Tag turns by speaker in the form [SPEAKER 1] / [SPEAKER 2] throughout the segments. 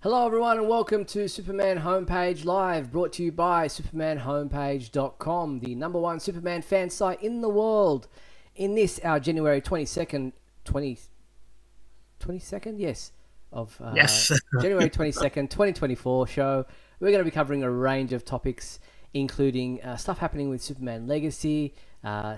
[SPEAKER 1] Hello everyone and welcome to Superman Homepage Live, brought to you by supermanhomepage.com, the number one Superman fan site in the world. In this, our January 22nd, yes, of
[SPEAKER 2] Yes.
[SPEAKER 1] January 22nd, 2024 show, we're going to be covering a range of topics, including stuff happening with Superman Legacy,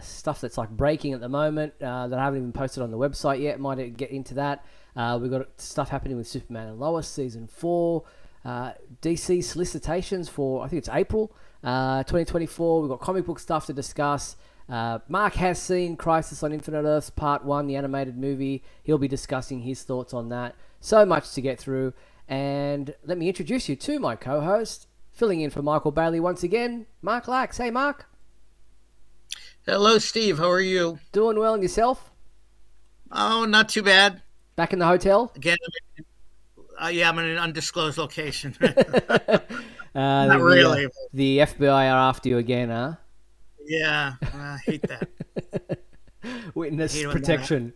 [SPEAKER 1] stuff that's like breaking at the moment that I haven't even posted on the website yet. Might get into that. We've got stuff happening with Superman and Lois Season 4, DC solicitations for, I think it's April 2024. We've got comic book stuff to discuss. Mark has seen Crisis on Infinite Earths Part 1, the animated movie. He'll be discussing his thoughts on that. So much to get through. And let me introduce you to my co-host, filling in for Michael Bailey once again, Mark Lax. Hey, Mark.
[SPEAKER 2] Hello, Steve. How are you?
[SPEAKER 1] Doing well, and yourself?
[SPEAKER 2] Oh, not too bad.
[SPEAKER 1] Back in the hotel?
[SPEAKER 2] Again, I'm in an undisclosed location.
[SPEAKER 1] Not
[SPEAKER 2] really.
[SPEAKER 1] The FBI are after you again, huh?
[SPEAKER 2] Yeah, I hate that.
[SPEAKER 1] Witness protection.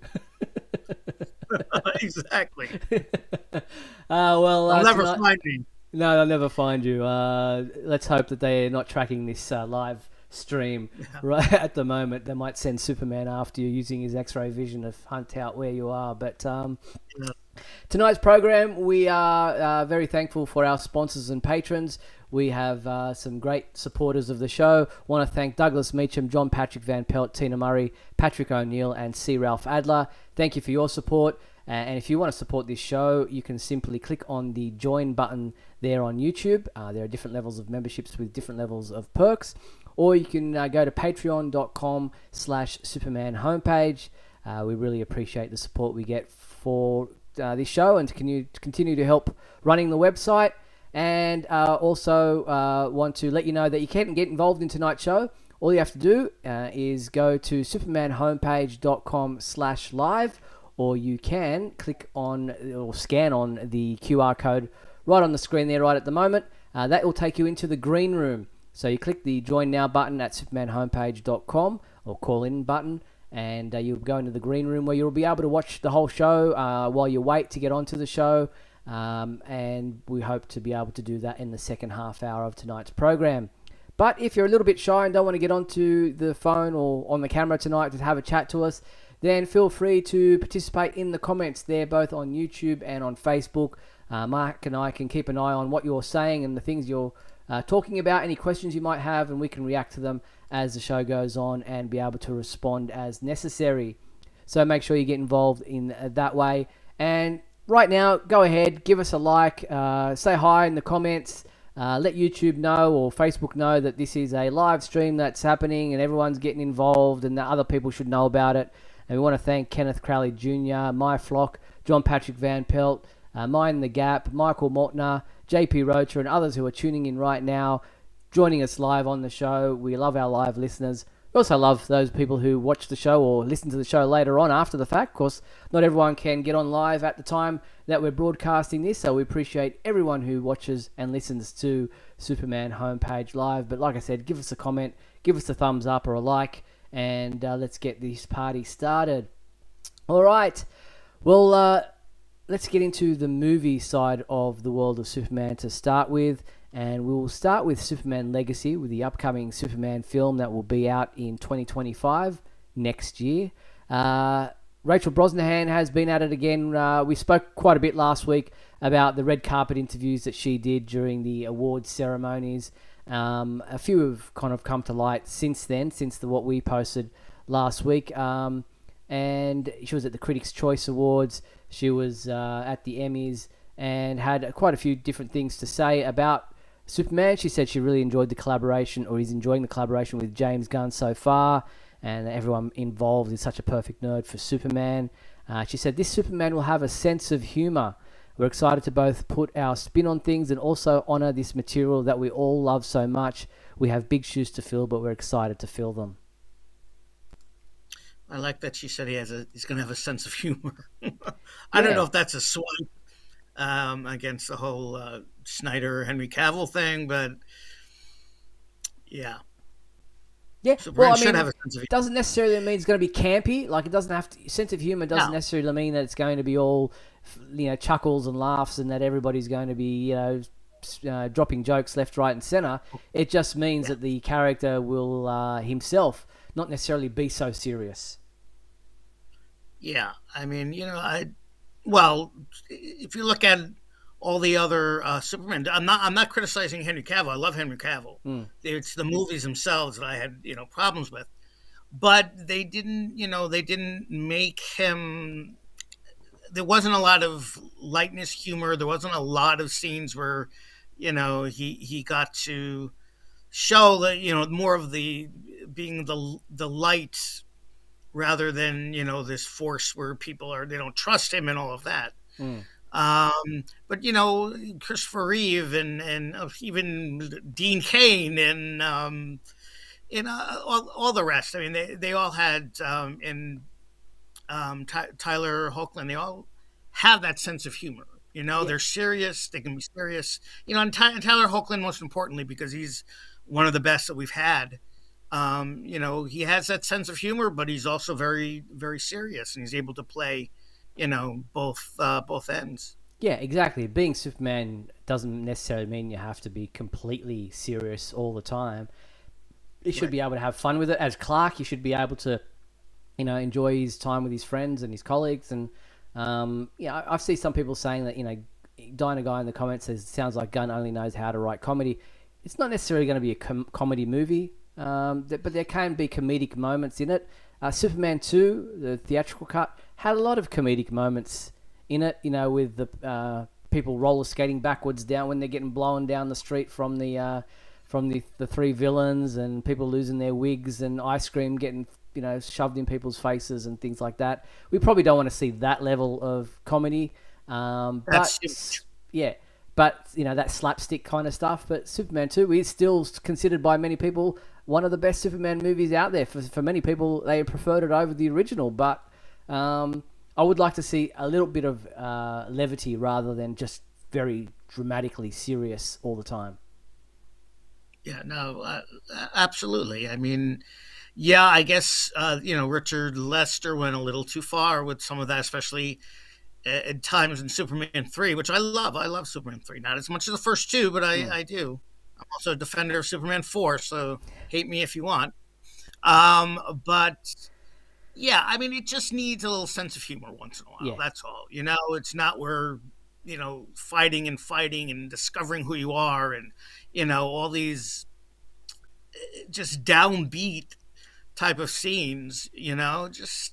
[SPEAKER 2] Exactly.
[SPEAKER 1] Well,
[SPEAKER 2] They'll never find me.
[SPEAKER 1] No, they'll never find you. Let's hope that they're not tracking this live stream right at the moment. They might send Superman after you using his X-ray vision to hunt out where you are. But tonight's program, we are very thankful for our sponsors and patrons. We have some great supporters of the show. Want to thank Douglas Meacham, John Patrick Van Pelt, Tina Murray, Patrick O'Neill, and C. Ralph Adler. Thank you for your support. And if you want to support this show, you can simply click on the join button there on YouTube. There are different levels of memberships with different levels of perks. Or you can go to patreon.com/Superman homepage. We really appreciate the support we get for this show and to continue to help running the website. And also want to let you know that you can get involved in tonight's show. All you have to do is go to supermanhomepage.com/live, or you can click on or scan on the QR code right on the screen there right at the moment. That will take you into the green room. So you click the Join Now button at supermanhomepage.com or Call In button, and you'll go into the green room where you'll be able to watch the whole show while you wait to get onto the show. And we hope to be able to do that in the second half hour of tonight's program. But if you're a little bit shy and don't want to get onto the phone or on the camera tonight to have a chat to us, then feel free to participate in the comments there, both on YouTube and on Facebook. Mark and I can keep an eye on what you're saying and the things you're talking about, any questions you might have, and we can react to them as the show goes on and be able to respond as necessary. So make sure you get involved in that way. And right now, go ahead, give us a like, say hi in the comments, let YouTube know or Facebook know that this is a live stream that's happening and everyone's getting involved and that other people should know about it. And we want to thank Kenneth Crowley Jr., My Flock, John Patrick Van Pelt, Mind the Gap, Michael Mortner, JP Rocha, and others who are tuning in right now, joining us live on the show. We love our live listeners. We also love those people who watch the show or listen to the show later on after the fact. Of course, not everyone can get on live at the time that we're broadcasting this, so we appreciate everyone who watches and listens to Superman Homepage Live. But like I said, give us a comment, give us a thumbs up or a like, and let's get this party started. All right. Well, let's get into the movie side of the world of Superman to start with. And we will start with Superman Legacy, with the upcoming Superman film that will be out in 2025, next year. Rachel Brosnahan has been at it again. We spoke quite a bit last week about the red carpet interviews that she did during the awards ceremonies. A few have kind of come to light since then, since what we posted last week. And she was at the Critics' Choice Awards. She was at the Emmys and had quite a few different things to say about Superman. She said she really enjoyed the collaboration, or is enjoying the collaboration with James Gunn so far, and everyone involved is such a perfect nerd for Superman. She said, "This Superman will have a sense of humor. We're excited to both put our spin on things and also honor this material that we all love so much. We have big shoes to fill, but we're excited to fill them."
[SPEAKER 2] I like that she said he's going to have a sense of humor. I don't know if that's a swipe against the whole Snyder Henry Cavill thing, but yeah.
[SPEAKER 1] Yeah, well,
[SPEAKER 2] Superman
[SPEAKER 1] I
[SPEAKER 2] should
[SPEAKER 1] mean,
[SPEAKER 2] have a sense of humor.
[SPEAKER 1] doesn't necessarily mean it's going to be campy. Like, it doesn't have to. Sense of humor doesn't
[SPEAKER 2] No,
[SPEAKER 1] necessarily mean that it's going to be all, chuckles and laughs, and that everybody's going to be, dropping jokes left, right, and center. It just means
[SPEAKER 2] yeah,
[SPEAKER 1] that the character will himself not necessarily be so serious.
[SPEAKER 2] yeah. I mean, well, if you look at all the other Superman, I'm not criticizing Henry Cavill. I love Henry Cavill.
[SPEAKER 1] Mm,
[SPEAKER 2] It's the movies themselves that I had problems with, but they didn't make him. There wasn't a lot of lightness, humor. There wasn't a lot of scenes where he got to show that more of the being the light rather than this force where people are they don't trust him and all of that.
[SPEAKER 1] mm.
[SPEAKER 2] But Christopher Reeve and even Dean Cain and all the rest. I mean, they all had and Tyler Hoechlin. They all have that sense of humor.
[SPEAKER 1] Yeah,
[SPEAKER 2] They're serious. They can be serious. And Tyler Hoechlin, most importantly, because he's one of the best that we've had. He has that sense of humor, but he's also very, very serious, and he's able to play, both ends.
[SPEAKER 1] yeah, exactly. Being Superman doesn't necessarily mean you have to be completely serious all the time. You should
[SPEAKER 2] Right.
[SPEAKER 1] be able to have fun with it. As Clark, you should be able to enjoy his time with his friends and his colleagues. And I see some people saying that Diner Guy in the comments says it sounds like Gunn only knows how to write comedy. It's not necessarily going to be a comedy movie, but there can be comedic moments in it. Superman 2, the theatrical cut, had a lot of comedic moments in it. With the people roller skating backwards down when they're getting blown down the street from the three villains, and people losing their wigs, and ice cream getting shoved in people's faces and things like that. We probably don't want to see that level of comedy,
[SPEAKER 2] That's
[SPEAKER 1] yeah, but that slapstick kind of stuff. But Superman 2 is still considered by many people one of the best Superman movies out there. For many people, they preferred it over the original, but I would like to see a little bit of levity rather than just very dramatically serious all the time.
[SPEAKER 2] Yeah, no, absolutely. I mean, yeah, I guess Richard Lester went a little too far with some of that, especially at times in Superman 3, which I love. I love Superman 3, not as much as the first two, but I,
[SPEAKER 1] Mm.
[SPEAKER 2] I do. I'm also a defender of Superman 4, so hate me if you want. But yeah, I mean, it just needs a little sense of humor once in a while.
[SPEAKER 1] Yeah.
[SPEAKER 2] That's all. It's not where fighting and fighting and discovering who you are, and all these just downbeat type of scenes. Just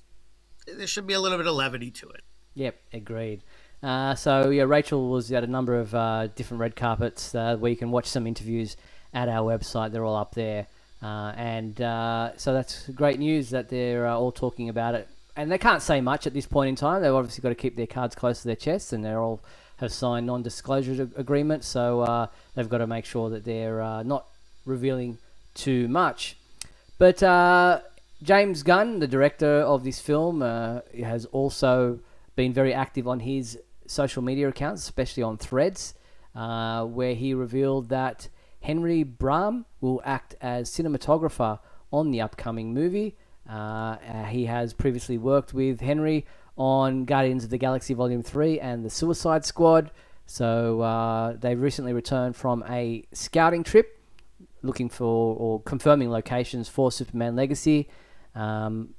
[SPEAKER 2] there should be a little bit of levity to it.
[SPEAKER 1] Yep, agreed. So yeah, Rachel was at a number of different red carpets where you can watch some interviews at our website. They're all up there, and so that's great news that they're all talking about it. And they can't say much at this point in time. They've obviously got to keep their cards close to their chests, and they're all have signed non-disclosure agreements. So they've got to make sure that they're not revealing too much. But James Gunn, the director of this film, has also been very active on his social media accounts, especially on Threads, where he revealed that Henry Brahm will act as cinematographer on the upcoming movie. He has previously worked with Henry on Guardians of the Galaxy Volume 3 and The Suicide Squad. So they recently returned from a scouting trip looking for or confirming locations for Superman Legacy,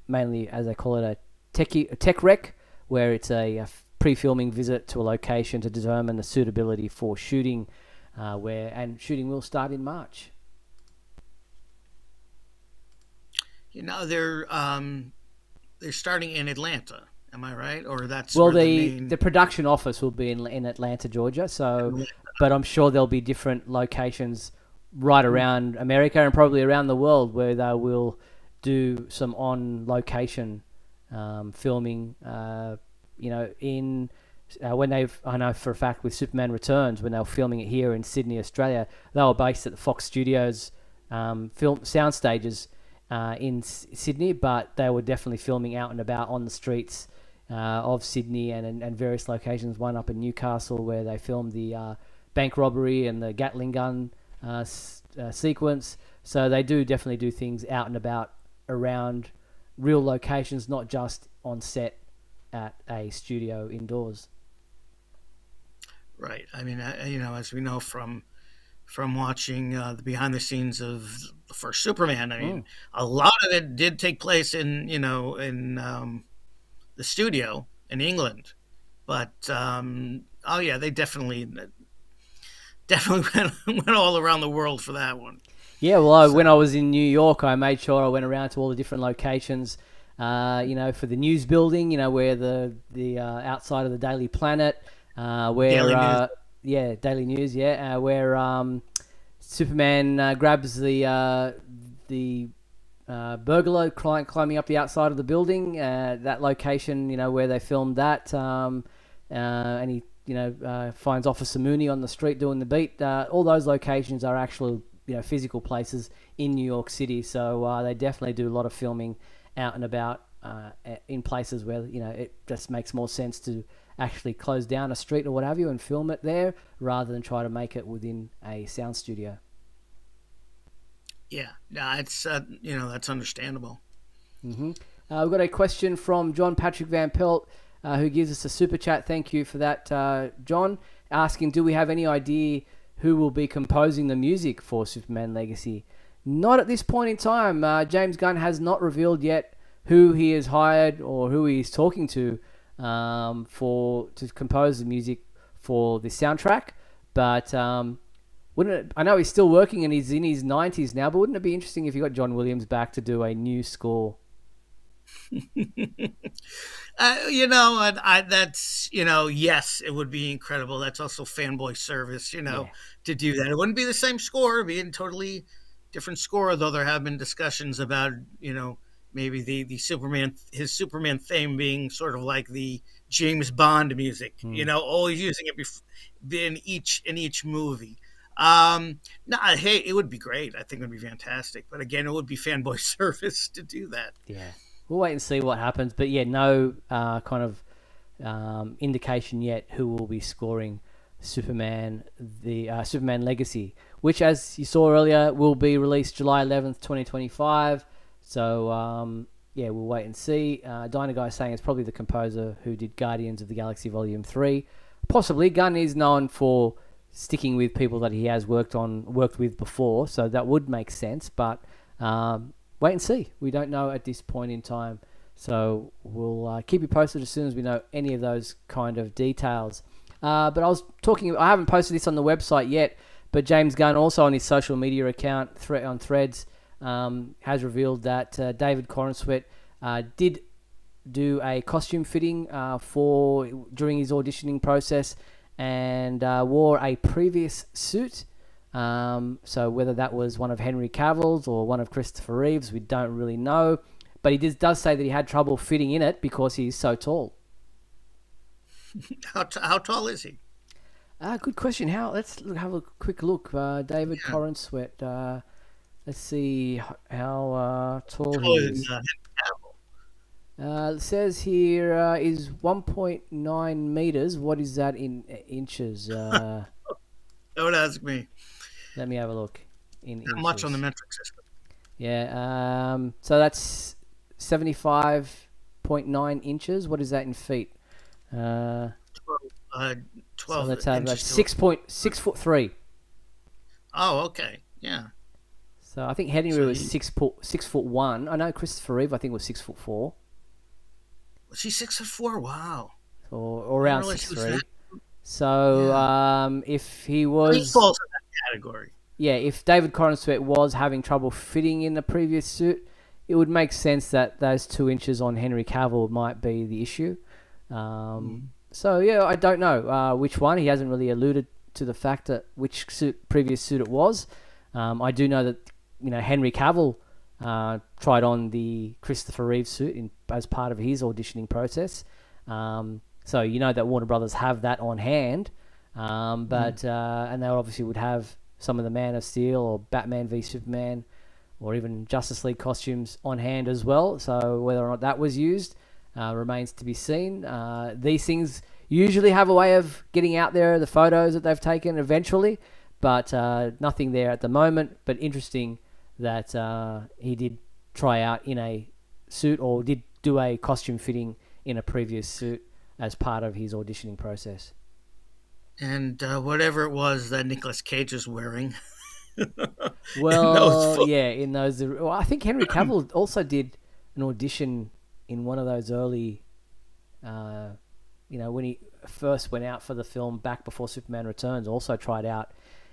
[SPEAKER 1] mainly, as they call it, a tech rec, where it's a pre-filming visit to a location to determine the suitability for shooting, and shooting will start in March.
[SPEAKER 2] They're starting in Atlanta. Am I right? Or that's
[SPEAKER 1] Well,
[SPEAKER 2] where the
[SPEAKER 1] the
[SPEAKER 2] main
[SPEAKER 1] production office will be in Atlanta, Georgia. So, but I'm sure there'll be different locations right around America and probably around the world where they will do some on location filming. In when I know for a fact with Superman Returns, when they were filming it here in Sydney, Australia, they were based at the Fox Studios film sound stages in Sydney, but they were definitely filming out and about on the streets of Sydney and various locations. One up in Newcastle where they filmed the bank robbery and the Gatling gun sequence. So they do definitely do things out and about around real locations, not just on set at a studio indoors.
[SPEAKER 2] Right. I mean, as we know from watching the behind the scenes of the first Superman, I mean,
[SPEAKER 1] Mm.
[SPEAKER 2] a lot of it did take place in the studio in England. But oh yeah, they definitely went all around the world for that one.
[SPEAKER 1] Yeah, well, when I
[SPEAKER 2] So
[SPEAKER 1] was in New York, I made sure I went around to all the different locations. For the news building, where the outside of the Daily Planet, where
[SPEAKER 2] Daily News.
[SPEAKER 1] Daily News, where Superman grabs the burglar climbing up the outside of the building. That location, where they filmed that, and he, finds Officer Mooney on the street doing the beat. All those locations are actual, physical places in New York City. So they definitely do a lot of filming out and about in places where it just makes more sense to actually close down a street or what have you and film it there rather than try to make it within a sound studio.
[SPEAKER 2] Yeah, no, it's that's understandable.
[SPEAKER 1] We've got a question from John Patrick Van Pelt, who gives us a super chat. Thank you for that, John. Asking, do we have any idea who will be composing the music for Superman Legacy? Not at this point in time. James Gunn has not revealed yet who he has hired or who he is talking to to compose the music for the soundtrack. But wouldn't it? I know he's still working and he's in his 90s now. But wouldn't it be interesting if you got John Williams back to do a new score?
[SPEAKER 2] That's yes, it would be incredible. That's also fanboy service,
[SPEAKER 1] Yeah.
[SPEAKER 2] to do that. It wouldn't be the same score; it'd be a totally different score. Though there have been discussions about maybe the Superman his Superman theme being sort of like the James Bond music.
[SPEAKER 1] Hmm.
[SPEAKER 2] Always using it in each movie. No, hey, it would be great. I think it would be fantastic. But again, it would be fanboy service to do that.
[SPEAKER 1] Yeah. We'll wait and see what happens. But yeah, no kind of indication yet who will be scoring Superman Legacy, which, as you saw earlier, will be released July 11th, 2025. So we'll wait and see. Dyna Guy saying it's probably the composer who did Guardians of the Galaxy Volume 3. Possibly. Gunn is known for sticking with people that he has worked with before, so that would make sense. But wait and see. We don't know at this point in time. So we'll keep you posted as soon as we know any of those kind of details. But I haven't posted this on the website yet, but James Gunn also on his social media account on Threads has revealed that David Corenswet did do a costume fitting during his auditioning process and wore a previous suit. So whether that was one of Henry Cavill's or one of Christopher Reeve's, we don't really know. But he does say that he had trouble fitting in it because he's so tall.
[SPEAKER 2] How tall is he?
[SPEAKER 1] Good question. Let's have a quick look. David
[SPEAKER 2] Yeah.
[SPEAKER 1] Corenswet. Let's see how tall he
[SPEAKER 2] Taller than
[SPEAKER 1] is.
[SPEAKER 2] Henry Cavill.
[SPEAKER 1] It says here is 1.9 meters. What is that in inches?
[SPEAKER 2] Don't ask me.
[SPEAKER 1] Let me have a look in
[SPEAKER 2] Not much on the
[SPEAKER 1] inches.
[SPEAKER 2] metric system.
[SPEAKER 1] Yeah. So that's 75.9 inches. What is that in feet? Uh,
[SPEAKER 2] 12
[SPEAKER 1] let's have
[SPEAKER 2] inches.
[SPEAKER 1] 6.6 foot 3.
[SPEAKER 2] Oh, okay. Yeah.
[SPEAKER 1] So I think Henry
[SPEAKER 2] So
[SPEAKER 1] was 6 foot 1. I know Christopher Reeve I think was 6 foot 4,
[SPEAKER 2] Was he 6'4"? Wow.
[SPEAKER 1] or
[SPEAKER 2] I didn't
[SPEAKER 1] around
[SPEAKER 2] realize
[SPEAKER 1] six
[SPEAKER 2] he was
[SPEAKER 1] three.
[SPEAKER 2] that.
[SPEAKER 1] So
[SPEAKER 2] Yeah.
[SPEAKER 1] if he
[SPEAKER 2] He
[SPEAKER 1] was,
[SPEAKER 2] falls in that category.
[SPEAKER 1] yeah, if David Corenswet was having trouble fitting in the previous suit, it would make sense that those 2 inches on Henry Cavill might be the issue. So yeah, I don't know which one. He hasn't really alluded to the fact that which previous suit it was. I do know that Henry Cavill tried on the Christopher Reeve suit as part of his auditioning process. So that Warner Brothers have that on hand, but and they obviously would have some of the Man of Steel or Batman v Superman or even Justice League costumes on hand as well. So whether or not that was used remains to be seen. These things usually have a way of getting out there, the photos that they've taken eventually, but nothing there at the moment. But interesting that he did try out in a suit or did do a costume fitting in a previous suit as part of his auditioning process.
[SPEAKER 2] And whatever it was that Nicolas Cage was wearing in those
[SPEAKER 1] Well,
[SPEAKER 2] photos.
[SPEAKER 1] yeah, in those, well, I think Henry Cavill also did an audition in one of those early, uh, when he first went out for the film back before Superman Returns, also tried out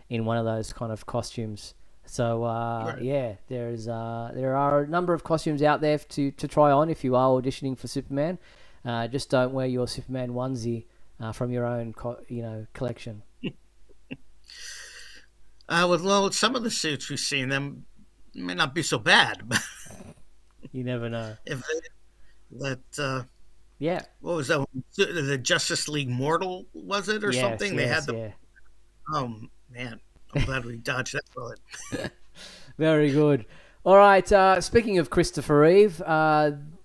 [SPEAKER 1] in one of those kind of costumes. So
[SPEAKER 2] Right.
[SPEAKER 1] yeah, there are a number of costumes out there to try on if you are auditioning for Superman. Just don't wear your Superman onesie from your own collection.
[SPEAKER 2] With some of the suits we've seen, them may not be so bad, but
[SPEAKER 1] You never know.
[SPEAKER 2] if that
[SPEAKER 1] Yeah.
[SPEAKER 2] what was that one? The Justice League Mortal, was it, or
[SPEAKER 1] Yes.
[SPEAKER 2] something? They had
[SPEAKER 1] Yes.
[SPEAKER 2] the
[SPEAKER 1] Yeah.
[SPEAKER 2] oh man, I'm glad we dodged that bullet.
[SPEAKER 1] Very good. All right. Speaking of Christopher Reeve,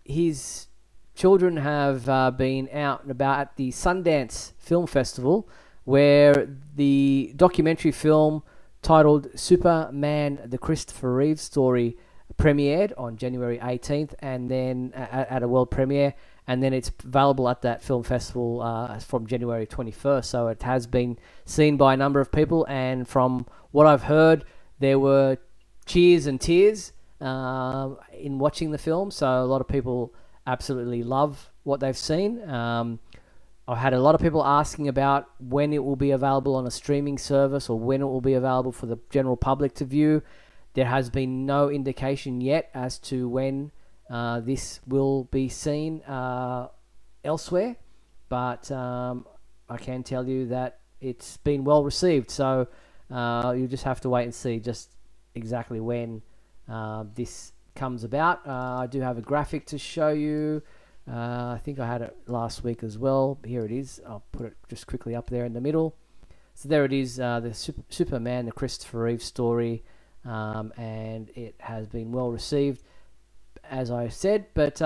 [SPEAKER 1] his children have been out and about at the Sundance Film Festival, where the documentary film titled Superman: The Christopher Reeve Story premiered on January 18th, and then at a world premiere, and then it's available at that film festival from January 21st. So it has been seen by a number of people, and from what I've heard, there were cheers and tears in watching the film. So a lot of people absolutely love what they've seen. I had a lot of people asking about when it will be available on a streaming service or when it will be available for the general public to view. There has been no indication yet as to when this will be seen elsewhere, but I can tell you that it's been well received. So you just have to wait and see just exactly when this comes about. I do have a graphic to show you. I think I had it last week as well. Here it is. I'll put it just quickly up there in the middle. So there it is, the Superman, the Christopher Reeve story, and it has been well received, as I said. But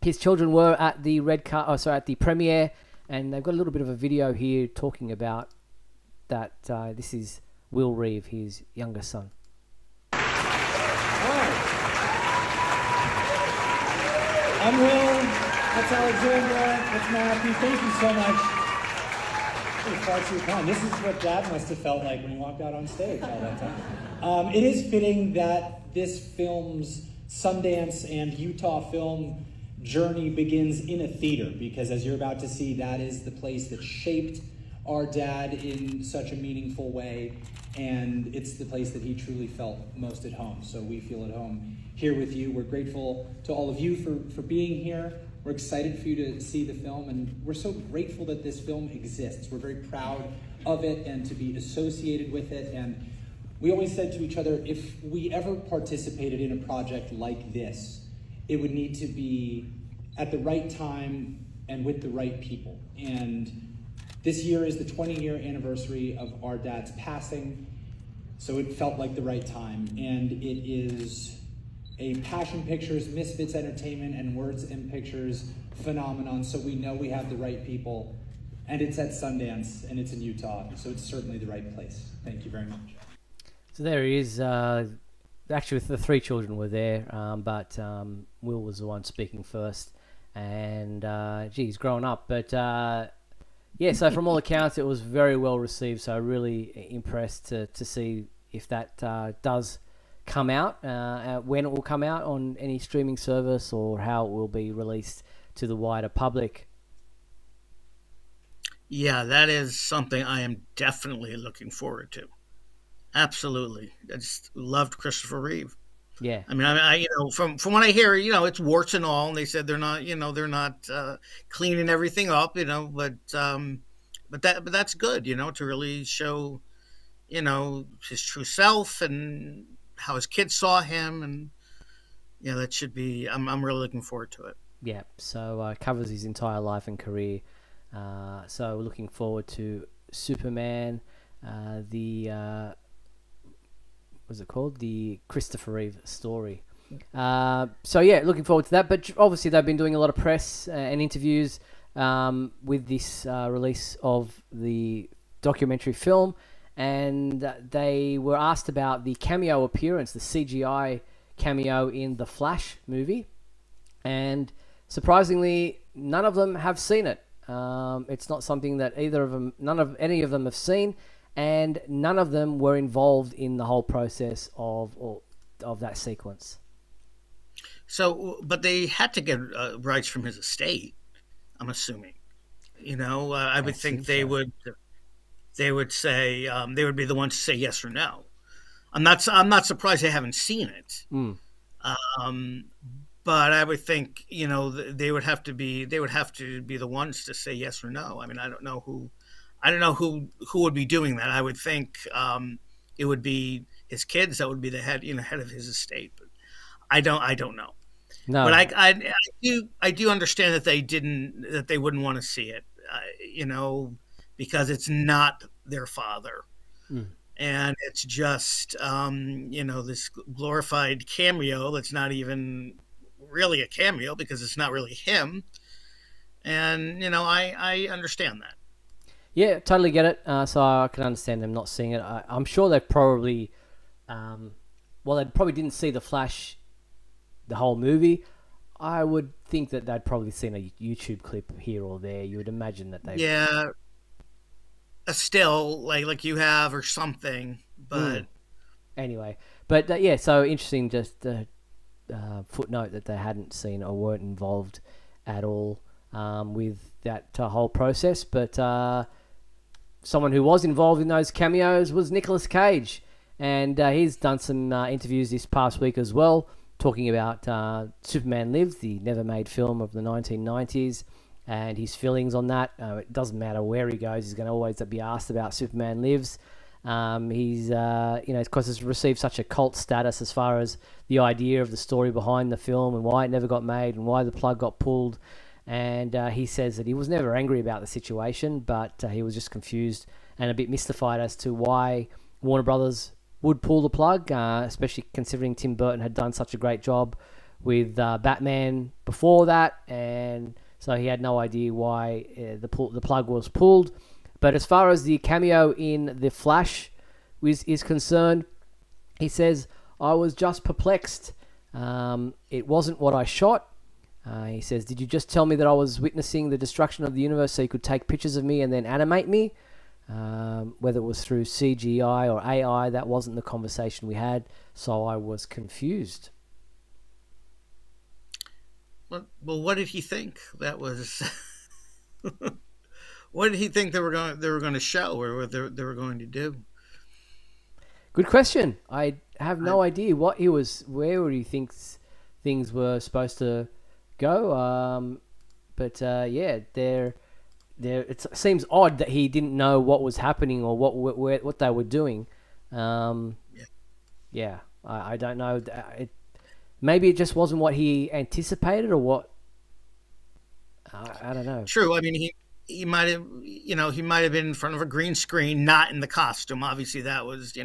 [SPEAKER 1] his children were at the at the premiere, and they've got a little bit of a video here talking about that. This is Will Reeve, his younger son.
[SPEAKER 3] Hi, I'm Will. That's Alexandra. That's Matthew. Thank you so much. It's far too kind. This is what Dad must have felt like when he walked out on stage all that time. It is fitting that this film's Sundance and Utah film journey begins in a theater, because as you're about to see, that is the place that shaped our dad in such a meaningful way, and it's the place that he truly felt most at home. So we feel at home here with you. We're grateful to all of you for being here. We're excited for you to see the film, and we're so grateful that this film exists. We're very proud of it and to be associated with it. And we always said to each other, if we ever participated in a project like this, it would need to be at the right time and with the right people. And this year is the 20-year anniversary of our dad's passing, so it felt like the right time. And it is a Passion Pictures, Misfits Entertainment, and Words and Pictures phenomenon, so we know we have the right people. And it's at Sundance, and it's in Utah, so it's certainly the right place. Thank you very much.
[SPEAKER 1] So there he is. Actually, the three children were there, but Will was the one speaking first. And, he's grown up. But, yeah, so from all accounts, it was very well received. So really impressed to see if that does come out, when it will come out on any streaming service, or how it will be released to the wider public.
[SPEAKER 2] Yeah, that is something I am definitely looking forward to. Absolutely, I just loved Christopher Reeve.
[SPEAKER 1] Yeah.
[SPEAKER 2] From what I hear, it's warts and all, and they said they're not cleaning everything up, but that's good, to really show, his true self and how his kids saw him, and yeah, that should be. I'm really looking forward to it.
[SPEAKER 1] Yeah. So covers his entire life and career. So we're looking forward to Superman, what's it called? The Christopher Reeve story. So yeah, looking forward to that. But obviously they've been doing a lot of press and interviews with this release of the documentary film, and they were asked about the cameo appearance, the CGI cameo in the Flash movie, and surprisingly, none of them have seen it. It's not something that any of them have seen, and none of them were involved in the whole process of that sequence.
[SPEAKER 2] So, but they had to get rights from his estate. I'm assuming. I
[SPEAKER 1] I
[SPEAKER 2] would think
[SPEAKER 1] assume so.
[SPEAKER 2] they would say they would be the ones to say yes or no. I'm not surprised they haven't seen it.
[SPEAKER 1] Mm.
[SPEAKER 2] Um, but I would think they would have to be the ones to say yes or no. I mean, I don't know who would be doing that. I would think it would be his kids that would be the head of his estate. But I don't know. But
[SPEAKER 1] No.
[SPEAKER 2] I do understand that they wouldn't want to see it, because it's not their father,
[SPEAKER 1] Mm.
[SPEAKER 2] and it's just this glorified cameo that's not even really a cameo because it's not really him, and I understand that.
[SPEAKER 1] Yeah, totally get it. So I can understand them not seeing it. I'm sure they probably, um, well, they probably didn't see the Flash, the whole movie. I would think that they'd probably seen a YouTube clip here or there. You would imagine that they.
[SPEAKER 2] Yeah, a still like you have or something, but
[SPEAKER 1] Mm. Anyway, but yeah, so interesting. Just footnote that they hadn't seen or weren't involved at all with that whole process. But someone who was involved in those cameos was Nicolas Cage, and he's done some interviews this past week as well, talking about Superman Lives, the never-made film of the 1990s, and his feelings on that. It doesn't matter where he goes; he's going to always be asked about Superman Lives. He's, because it's received such a cult status as far as the idea of the story behind the film and why it never got made and why the plug got pulled. And he says that he was never angry about the situation, but he was just confused and a bit mystified as to why Warner Brothers would pull the plug, especially considering Tim Burton had done such a great job with Batman before that, and so he had no idea why the plug was pulled. But as far as the cameo in The Flash is concerned, he says, I was just perplexed. It wasn't what I shot. He says, did you just tell me that I was witnessing the destruction of the universe so you could take pictures of me and then animate me? Whether it was through CGI or AI, that wasn't the conversation we had, so I was confused.
[SPEAKER 2] Well, what did he think? That was what did he think they were going to show or what they were going to do?
[SPEAKER 1] Good question. I have
[SPEAKER 2] I,
[SPEAKER 1] no idea where he thinks things were supposed to go. But yeah, it seems odd that he didn't know what was happening or what they were doing. Um,
[SPEAKER 2] yeah.
[SPEAKER 1] yeah, I don't know. Maybe it just wasn't what he anticipated or what. I don't know.
[SPEAKER 2] True. I mean, he might have been in front of a green screen, not in the costume. Obviously, that was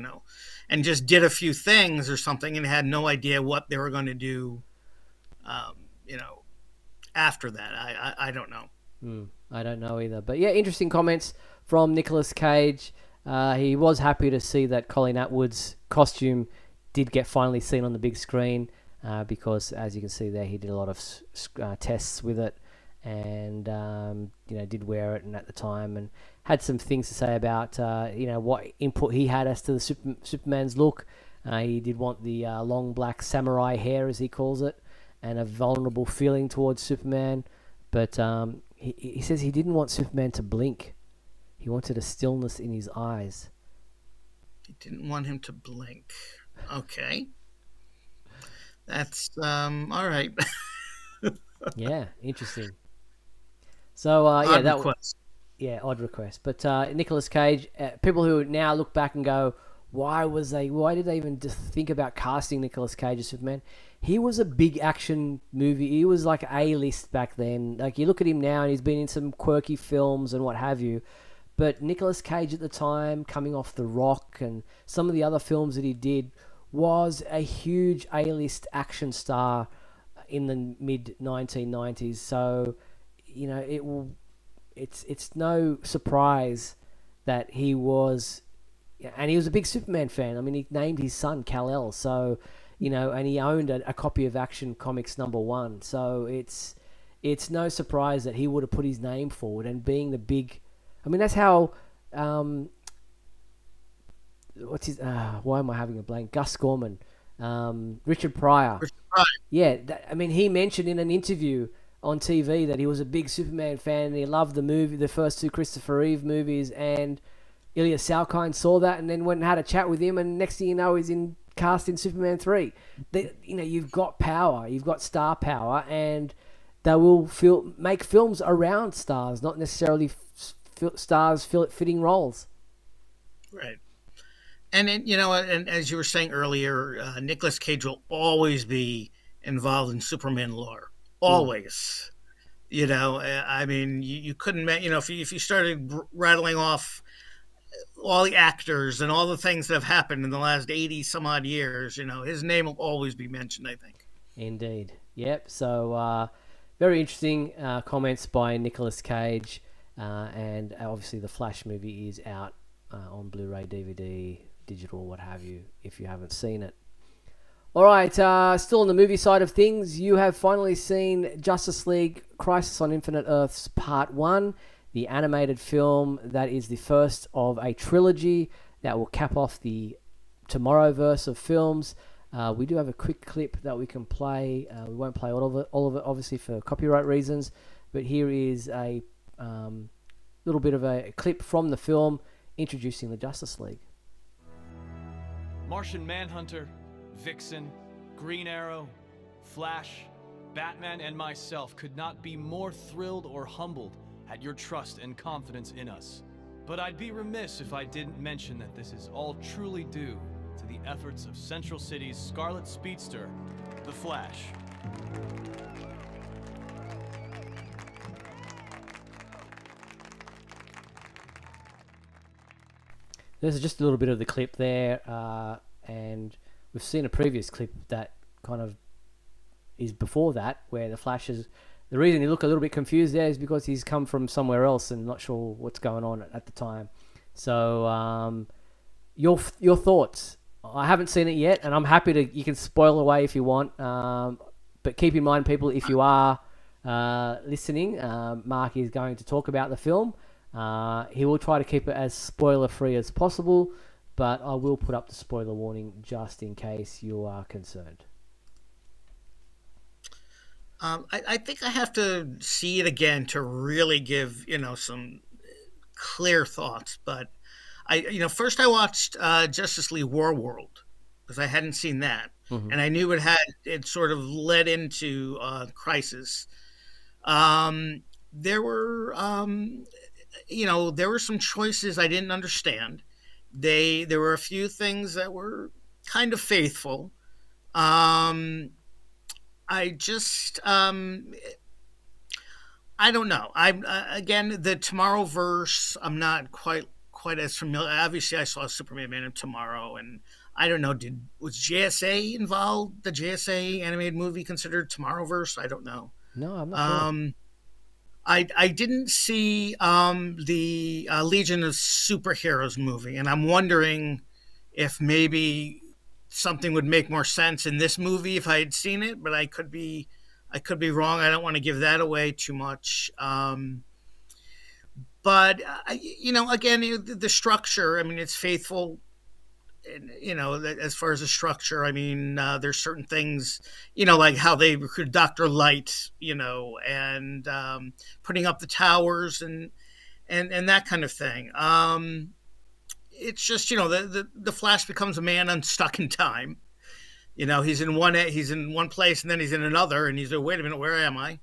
[SPEAKER 2] and just did a few things or something, and had no idea what they were going to do. Um, you know, after that, I don't know.
[SPEAKER 1] I don't know either. But yeah, interesting comments from Nicolas Cage. He was happy to see that Colin Atwood's costume did get finally seen on the big screen because, as you can see there, he did a lot of tests with it and did wear it and at the time and had some things to say about what input he had as to the Superman's look. He did want the long black samurai hair, as he calls it, and a vulnerable feeling towards Superman. But he says he didn't want Superman to blink. He wanted a stillness in his eyes.
[SPEAKER 2] He didn't want him to blink. Okay, that's all right.
[SPEAKER 1] Yeah, interesting. So
[SPEAKER 2] Odd request.
[SPEAKER 1] odd request. But Nicolas Cage, people who now look back and go, why did they even just think about casting Nicolas Cage as Superman? He was a big action movie. He was like A-list back then. Like you look at him now and he's been in some quirky films and what have you. But Nicolas Cage at the time, coming off The Rock and some of the other films that he did, was a huge A-list action star in the mid 1990s. So, it's no surprise that he was Yeah, and he was a big Superman fan. I mean, he named his son Kal-El, so and he owned a copy of Action Comics #1. So it's no surprise that he would have put his name forward. And being the big, I mean, that's how what's his? Why am I having a blank? Gus Gorman, Richard Pryor. Yeah, I mean, he mentioned in an interview on TV that he was a big Superman fan and he loved the first two Christopher Reeve movies, and Ilya Salkind saw that and then went and had a chat with him, and next thing you know, he's cast in Superman 3. You've got power, you've got star power, and they will make films around stars, not necessarily stars fitting roles.
[SPEAKER 2] Right. And then, and as you were saying earlier, Nicolas Cage will always be involved in Superman lore. Always. I mean, you couldn't, if you started rattling off all the actors and all the things that have happened in the last 80 some odd years, his name will always be mentioned, I think.
[SPEAKER 1] Indeed. Yep. So, very interesting comments by Nicolas Cage. And obviously the Flash movie is out on Blu-ray, DVD, digital, what have you, if you haven't seen it. All right, still on the movie side of things, you have finally seen Justice League Crisis on Infinite Earths Part 1, the animated film that is the first of a trilogy that will cap off the Tomorrowverse of films. We do have a quick clip that we can play. We won't play all of it, obviously, for copyright reasons, but here is a little bit of a clip from the film introducing the Justice League.
[SPEAKER 4] Martian Manhunter, Vixen, Green Arrow, Flash, Batman, and myself could not be more thrilled or humbled at your trust and confidence in us. But I'd be remiss if I didn't mention that this is all truly due to the efforts of Central City's Scarlet Speedster, the Flash.
[SPEAKER 1] There's just a little bit of the clip there, and we've seen a previous clip that kind of is before that, where the Flash is... The reason you look a little bit confused there is because he's come from somewhere else and not sure what's going on at the time. So, your thoughts? I haven't seen it yet, and I'm happy to... You can spoil away if you want, but keep in mind, people, if you are listening, Mark is going to talk about the film. He will try to keep it as spoiler-free as possible, but I will put up the spoiler warning just in case you are concerned.
[SPEAKER 2] I think I have to see it again to really give, some clear thoughts. But first I watched Justice League War World because I hadn't seen that. Mm-hmm. And I knew it sort of led into Crisis. There were some choices I didn't understand. There were a few things that were kind of faithful. I just, I don't know. Again, the Tomorrowverse, I'm not quite as familiar. Obviously, I saw Superman Man of Tomorrow, and I don't know, was JSA involved? The JSA animated movie considered Tomorrowverse? I don't know.
[SPEAKER 1] No, I'm not sure.
[SPEAKER 2] I didn't see the Legion of Superheroes movie, and I'm wondering if maybe something would make more sense in this movie if I had seen it, but I could be wrong. I don't want to give that away too much. But again, the structure, I mean, it's faithful. As far as the structure, I mean, there's certain things, like how they recruit Dr. Light, and putting up the towers and that kind of thing. It's just, the Flash becomes a man unstuck in time. He's in one place and then he's in another, and he's like, wait a minute, where am I?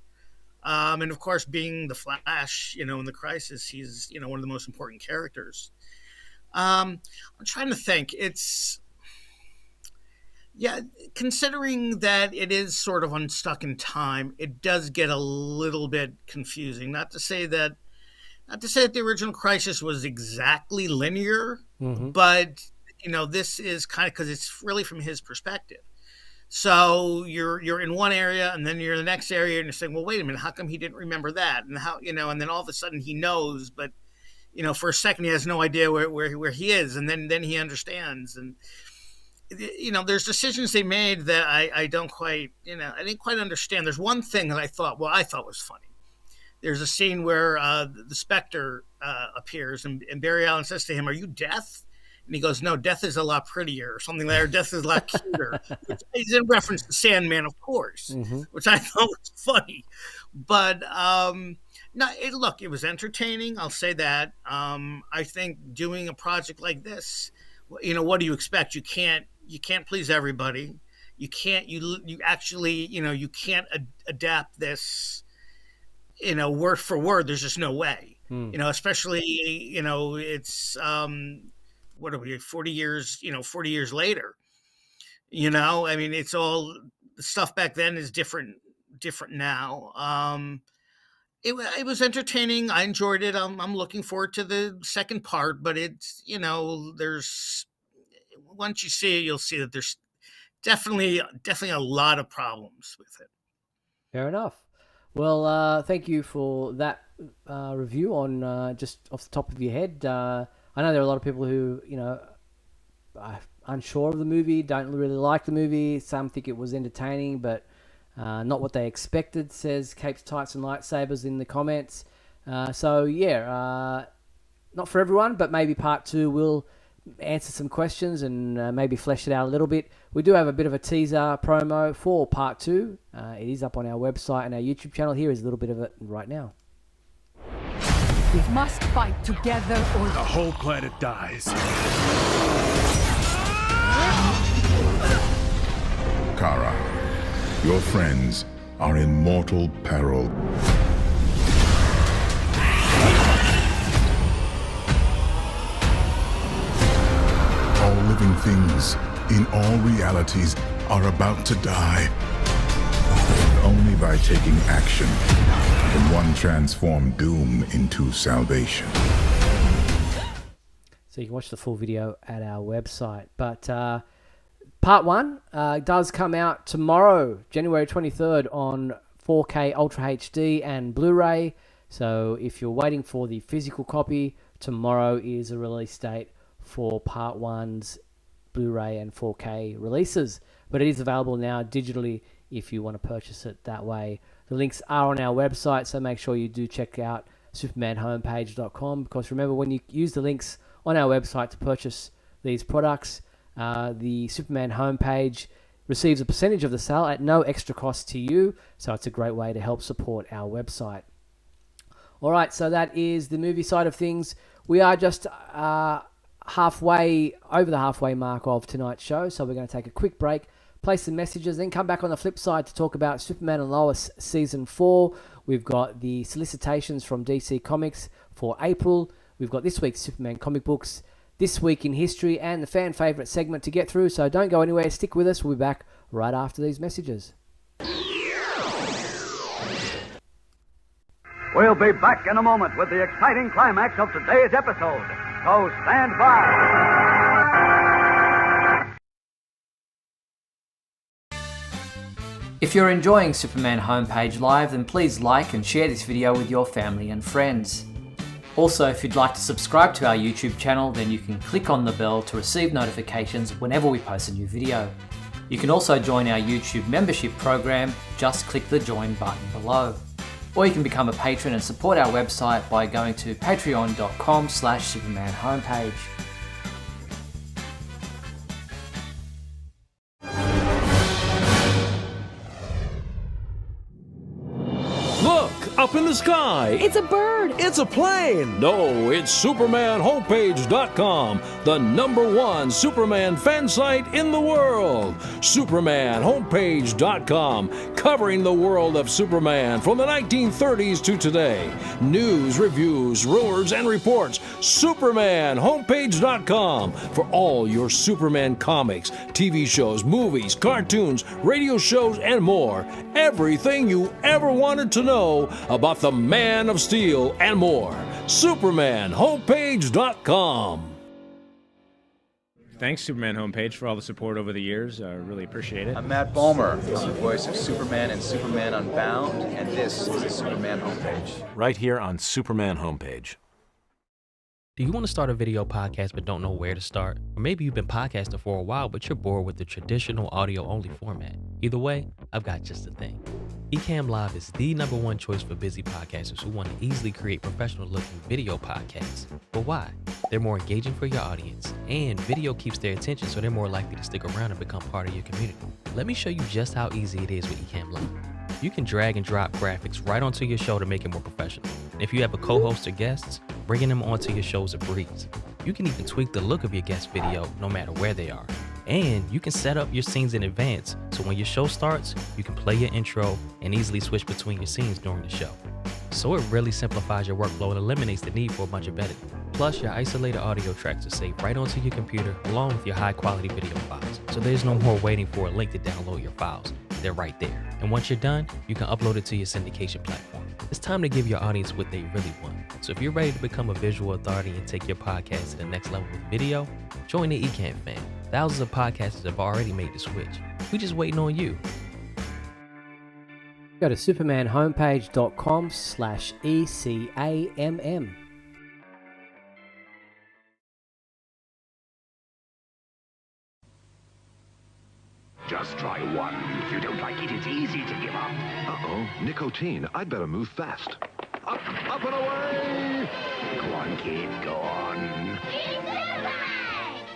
[SPEAKER 2] And of course, being the Flash, in the Crisis, he's, one of the most important characters. I'm trying to think. Considering that it is sort of unstuck in time, it does get a little bit confusing. Not to say that the original Crisis was exactly linear, mm-hmm. but this is kind of because it's really from his perspective. So you're in one area, and then you're in the next area, and you're saying, well, wait a minute, how come he didn't remember that? And how and then all of a sudden he knows, but for a second he has no idea where he is, and then he understands. And there's decisions they made that I don't quite, I didn't quite understand. There's one thing that I thought was funny. There's a scene where the Spectre appears, and Barry Allen says to him, "Are you Death?" And he goes, "No, Death is a lot prettier," or something like that. Or Death is a lot cuter. Which is in reference to Sandman, of course, which I thought was funny. But no, it was entertaining. I'll say that. I think doing a project like this, what do you expect? You can't please everybody. You can't. You actually, you can't adapt this, word for word. There's just no way. Especially, it's what are we, 40 years, 40 years later, I mean, it's all, the stuff back then is different now. It was entertaining. I enjoyed it. I'm looking forward to the second part, but it's, there's, once you see it, you'll see that there's definitely a lot of problems with it.
[SPEAKER 1] Fair enough. Well, thank you for that review on just off the top of your head. I know there are a lot of people who, are unsure of the movie, don't really like the movie. Some think it was entertaining, but not what they expected, says Capes, Tights and Lightsabers in the comments. Not for everyone, but maybe part 2 will answer some questions and maybe flesh it out a little bit. We do have a bit of a teaser promo for part 2. It is up on our website and our YouTube channel. Here is a little bit of it right now.
[SPEAKER 5] We must fight together or
[SPEAKER 6] the whole planet dies.
[SPEAKER 7] Kara, your friends are in mortal peril. All living things in all realities are about to die. Only by taking action can one transform doom into salvation.
[SPEAKER 1] So you can watch the full video at our website. But part 1 does come out tomorrow, January 23rd, on 4K Ultra HD and Blu-ray. So if you're waiting for the physical copy, tomorrow is a release date for part 1's Blu-ray and 4K releases. But it is available now digitally if you want to purchase it that way. The links are on our website, so make sure you do check out supermanhomepage.com, because remember, when you use the links on our website to purchase these products, the Superman homepage receives a percentage of the sale at no extra cost to you, so it's a great way to help support our website. All right, so that is the movie side of things. We are just over the halfway mark of tonight's show, so we're going to take a quick break, play some messages, then come back on the flip side to talk about Superman and Lois Season 4. We've got the solicitations from DC Comics for April. We've got this week's Superman comic books, This Week in History, and the fan favourite segment to get through, so don't go anywhere. Stick with us. We'll be back right after these messages.
[SPEAKER 8] We'll be back in a moment with the exciting climax of today's episode. So stand by.
[SPEAKER 1] If you're enjoying Superman Homepage Live, then please like and share this video with your family and friends. Also, if you'd like to subscribe to our YouTube channel, then you can click on the bell to receive notifications whenever we post a new video. You can also join our YouTube membership program. Just click the join button below. Or you can become a patron and support our website by going to patreon.com/supermanhomepage.
[SPEAKER 6] Look, up in the sky.
[SPEAKER 9] It's a bird.
[SPEAKER 6] It's a plane. No, it's SupermanHomepage.com, the #1 Superman fan site in the world. SupermanHomepage.com, covering the world of Superman from the 1930s to today. News, reviews, rumors, and reports. SupermanHomepage.com for all your Superman comics, TV shows, movies, cartoons, radio shows, and more. Everything you ever wanted to know about the Man of Steel and more. SupermanHomepage.com.
[SPEAKER 10] Thanks, Superman Homepage, for all the support over the years. I really appreciate it.
[SPEAKER 11] I'm Matt Bomer. I'm the voice of Superman and Superman Unbound, and this is the Superman Homepage.
[SPEAKER 12] Right here on Superman Homepage.
[SPEAKER 9] Do you want to start a video podcast but don't know where to start? Or maybe you've been podcasting for a while but you're bored with the traditional audio-only format. Either way, I've got just the thing. Ecamm Live is the #1 choice for busy podcasters who want to easily create professional-looking video podcasts. But why? They're more engaging for your audience, and video keeps their attention, so they're more likely to stick around and become part of your community. Let me show you just how easy it is with Ecamm Live. You can drag and drop graphics right onto your show to make it more professional. And if you have a co-host or guests, bringing them onto your show is a breeze. You can even tweak the look of your guest video no matter where they are. And you can set up your scenes in advance, so when your show starts, you can play your intro and easily switch between your scenes during the show. So it really simplifies your workflow and eliminates the need for a bunch of editing. Plus, your isolated audio tracks are saved right onto your computer along with your high-quality video files. So there's no more waiting for a link to download your files. They're right there. And once you're done, you can upload it to your syndication platform. It's time to give your audience what they really want. So if you're ready to become a visual authority and take your podcast to the next level with video, join the Ecamm fam. Thousands of podcasters have already made the switch. We're just waiting on you.
[SPEAKER 1] Go to supermanhomepage.com/ECAMM.
[SPEAKER 12] Just try one. If you don't like it, it's easy to give up. Uh-oh, nicotine. I'd better move fast. Up and away! Go on, kid, go on.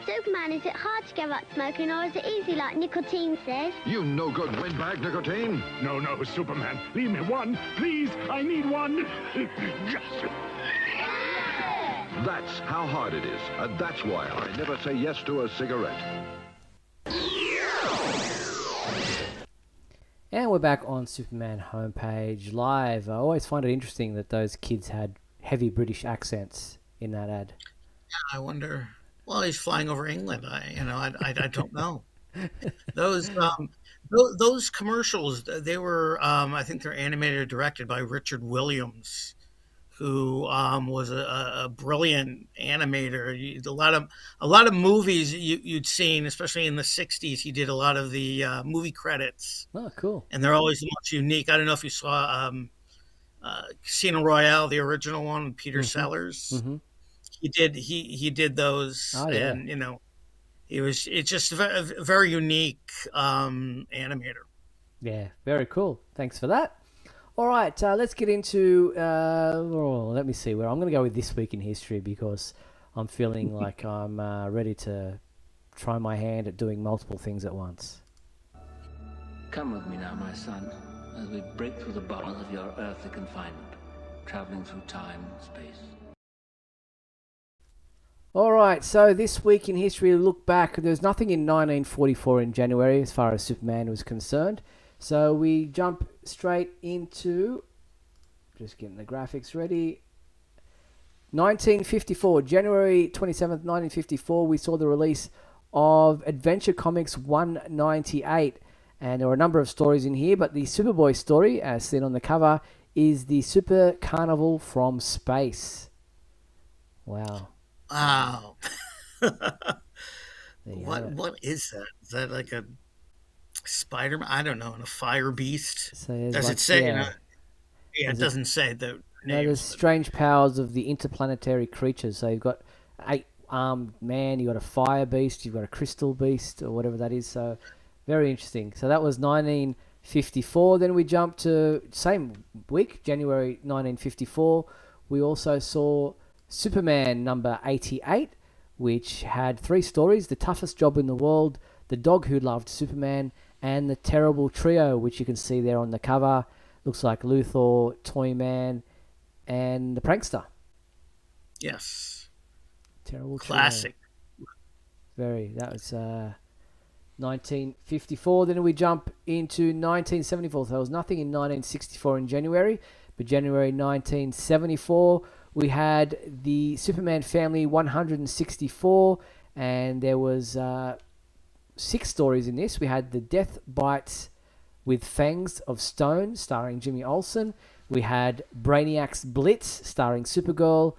[SPEAKER 13] Superman, is it hard to give up smoking, or is it easy like nicotine says?
[SPEAKER 12] You no-good windbag, nicotine.
[SPEAKER 14] No, Superman. Leave me one. Please, I need one. Yes.
[SPEAKER 12] That's how hard it is. And that's why I never say yes to a cigarette.
[SPEAKER 1] And we're back on Superman homepage live. I always find it interesting that those kids had heavy British accents in that ad.
[SPEAKER 2] I wonder. Well, he's flying over England. I don't know. Those commercials, they were, I think they're animated or directed by Richard Williams, who was a brilliant animator. A lot of movies you'd seen, especially in the '60s. He did a lot of the movie credits.
[SPEAKER 1] Oh, cool!
[SPEAKER 2] And they're always the most unique. I don't know if you saw Casino Royale, the original one, with Peter Sellers.
[SPEAKER 1] Mm-hmm.
[SPEAKER 2] He did those,
[SPEAKER 1] oh, yeah.
[SPEAKER 2] And it's just a very unique animator.
[SPEAKER 1] Yeah, very cool. Thanks for that. All right, let's get into, let me see, where I'm going to go with This Week in History, because I'm feeling like I'm ready to try my hand at doing multiple things at once.
[SPEAKER 15] Come with me now, my son, as we break through the bonds of your earthly confinement, traveling through time and space.
[SPEAKER 1] All right, so This Week in History, look back. There's nothing in 1944 in January as far as Superman was concerned. So we jump straight into, just getting the graphics ready, 1954, January 27th, 1954, we saw the release of Adventure Comics 198. And there were a number of stories in here, but the Superboy story, as seen on the cover, is the Super Carnival from Space. Wow.
[SPEAKER 2] Wow. What is that? Is that like a Spider-Man? I don't know. And a fire beast?
[SPEAKER 1] So
[SPEAKER 2] does it say? Yeah, it doesn't say the names.
[SPEAKER 1] There's strange powers of the interplanetary creatures. So you've got 8-armed man, you've got a fire beast, you've got a crystal beast, or whatever that is. So very interesting. So that was 1954. Then we jumped to same week, January 1954. We also saw Superman number 88, which had 3 stories: The Toughest Job in the World, The Dog Who Loved Superman, and The Terrible Trio, which you can see there on the cover. Looks like Luthor, Toyman, and the Prankster.
[SPEAKER 2] Yes.
[SPEAKER 1] Terrible
[SPEAKER 2] Classic.
[SPEAKER 1] Trio. That was 1954. Then we jump into 1974. So there was nothing in 1964 in January, but January 1974, we had the Superman Family 164, and there was 6 stories in this. We had The Death Bites with Fangs of Stone, starring Jimmy Olsen. We had Brainiac's Blitz, starring Supergirl.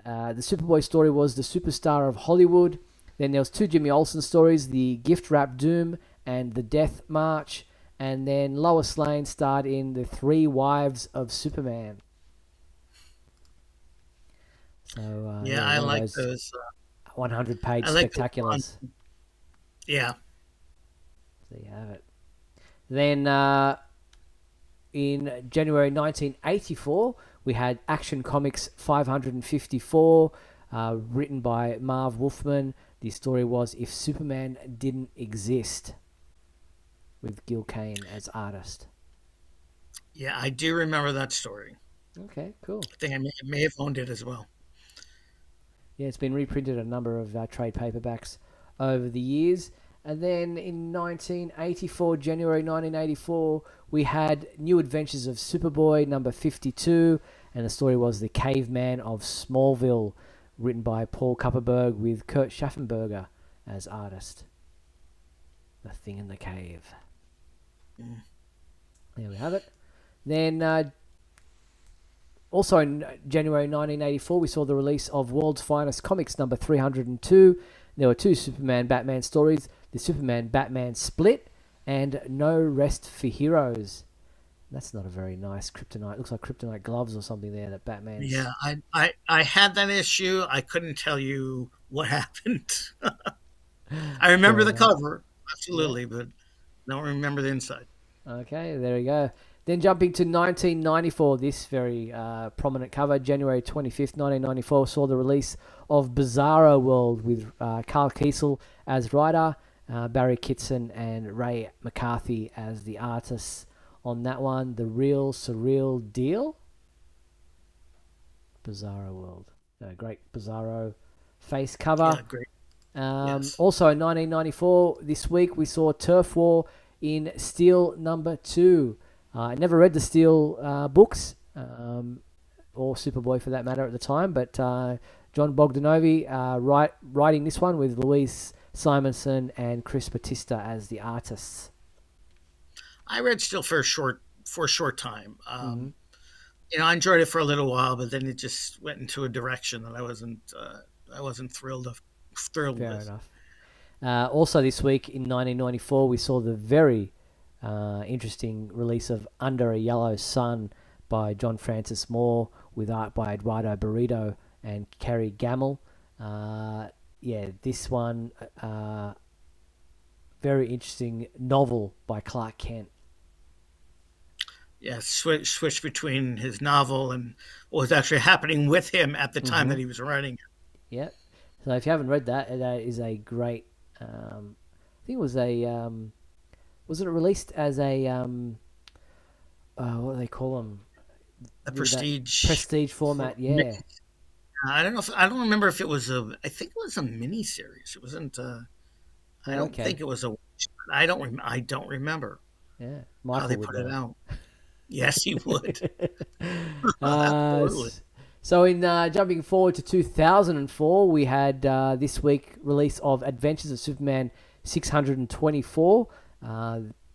[SPEAKER 1] The Superboy story was The Superstar of Hollywood. Then there was 2 Jimmy Olsen stories, The Gift Wrap Doom and The Death March. And then Lois Lane starred in The 3 Wives of Superman. So
[SPEAKER 2] I
[SPEAKER 1] one of
[SPEAKER 2] like
[SPEAKER 1] those
[SPEAKER 2] those.
[SPEAKER 1] 100-page
[SPEAKER 2] I like
[SPEAKER 1] spectaculars.
[SPEAKER 2] Yeah.
[SPEAKER 1] There you have it. Then in January 1984, we had Action Comics 554, written by Marv Wolfman. The story was If Superman Didn't Exist, with Gil Kane as artist.
[SPEAKER 2] Yeah, I do remember that story.
[SPEAKER 1] Okay, cool.
[SPEAKER 2] I think I may have owned it as well.
[SPEAKER 1] Yeah, it's been reprinted a number of trade paperbacks over the years. And then in 1984, January 1984, we had New Adventures of Superboy number 52, and the story was The Caveman of Smallville, written by Paul Kupperberg with Kurt Schaffenberger as artist. The Thing in the Cave. There we have it. Then also in January 1984, we saw the release of World's Finest Comics number 302. There were two Superman-Batman stories, the Superman-Batman Split and No Rest for Heroes. That's not a very nice kryptonite. Looks like kryptonite gloves or something there that Batman.
[SPEAKER 2] Yeah, I had that issue. I couldn't tell you what happened. I remember the cover, absolutely, but don't remember the inside.
[SPEAKER 1] Okay, there we go. Then jumping to 1994, this very prominent cover, January 25th, 1994, saw the release of Bizarro World with Carl Kiesel as writer, Barry Kitson and Ray McCarthy as the artists on that one. The Real Surreal Deal? Bizarro World. Great Bizarro face cover.
[SPEAKER 2] Yeah, great.
[SPEAKER 1] Yes. Also in 1994, this week, we saw Turf War in Steel number 2. I never read the Steel books, or Superboy for that matter at the time, but John Bogdanovi writing this one with Louise Simonson and Chris Batista as the artists.
[SPEAKER 2] I read Steel for a short time. I enjoyed it for a little while, but then it just went into a direction that I wasn't thrilled
[SPEAKER 1] Fair
[SPEAKER 2] with.
[SPEAKER 1] enough. Also this week in 1994, we saw the very interesting release of Under a Yellow Sun by John Francis Moore with art by Eduardo Burrito and Kerry Gamble. This one, very interesting novel by Clark Kent.
[SPEAKER 2] Yeah, switch between his novel and what was actually happening with him at the time that he was writing it.
[SPEAKER 1] Yeah. So if you haven't read that, that is a great. I think it was a. Was it released as a what do they call them?
[SPEAKER 2] A prestige
[SPEAKER 1] format, yeah.
[SPEAKER 2] I don't remember if it was I think it was a mini series. It wasn't. I don't think it was a. I don't remember.
[SPEAKER 1] Yeah,
[SPEAKER 2] Michael how they
[SPEAKER 1] would
[SPEAKER 2] put
[SPEAKER 1] know.
[SPEAKER 2] It out. Yes, he would.
[SPEAKER 1] So in jumping forward to 2004, we had this week release of Adventures of Superman 624.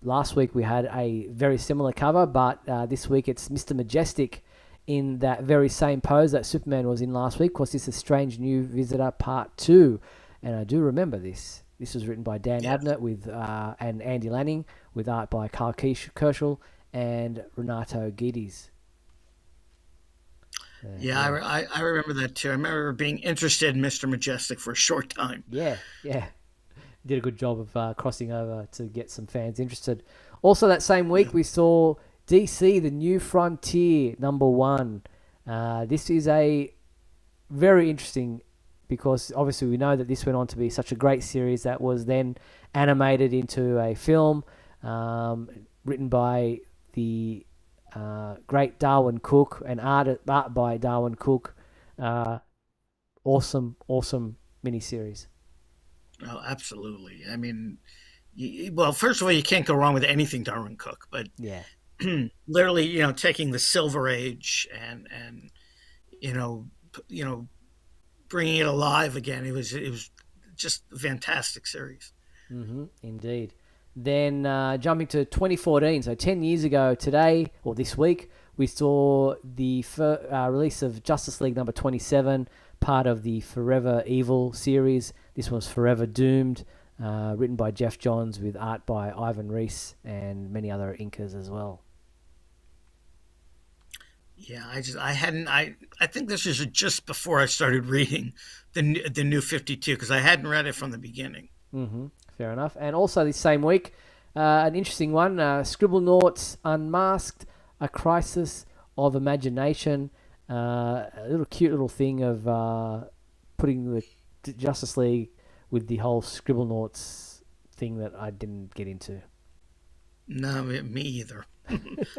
[SPEAKER 1] Last week we had a very similar cover, but this week it's Mr. Majestic in that very same pose that Superman was in last week. Of course, this is Strange New Visitor Part 2, and I do remember this. This was written by Dan Abnett with and Andy Lanning, with art by Carl Kerschel and Renato Guides.
[SPEAKER 2] I remember that too. I remember being interested in Mr. Majestic for a short time.
[SPEAKER 1] Yeah. Did a good job of crossing over to get some fans interested. Also that same week we saw DC, The New Frontier, number 1. This is a very interesting, because obviously we know that this went on to be such a great series that was then animated into a film, written by the great Darwin Cook and art by Darwin Cook. Awesome miniseries.
[SPEAKER 2] Oh, absolutely. I mean, well, first of all, you can't go wrong with anything Darwin Cook, but
[SPEAKER 1] yeah,
[SPEAKER 2] literally, taking the Silver Age and bringing it alive again. It was just a fantastic series.
[SPEAKER 1] Indeed. Then jumping to 2014, so 10 years ago today, or this week, we saw the release of Justice League number 27, part of the Forever Evil series. This was Forever Doomed, written by Jeff Johns with art by Ivan Reis and many other inkers as well.
[SPEAKER 2] Yeah, I think this is just before I started reading the new 52 because I hadn't read it from the beginning.
[SPEAKER 1] Mm-hmm. Fair enough. And also this same week, an interesting one, Scribblenauts Unmasked, A Crisis of Imagination, a little cute little thing of putting the Justice League with the whole Scribblenauts thing that I didn't get into.
[SPEAKER 2] No, me either.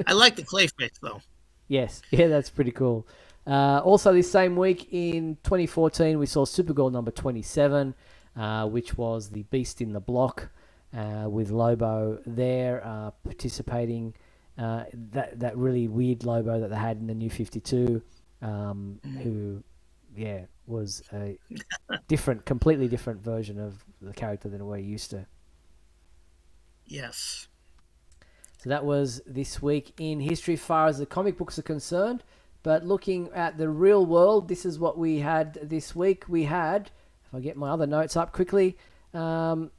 [SPEAKER 2] I like the Clayface, though.
[SPEAKER 1] Yes, yeah, that's pretty cool. Also, this same week in 2014, we saw Supergirl number 27, which was the Beast in the Block, with Lobo there participating. That really weird Lobo that they had in the New 52, who, yeah, was a completely different version of the character than we're used to.
[SPEAKER 2] Yes.
[SPEAKER 1] So that was this week in history as far as the comic books are concerned. But looking at the real world, this is what we had this week. We had, if I get my other notes up quickly, January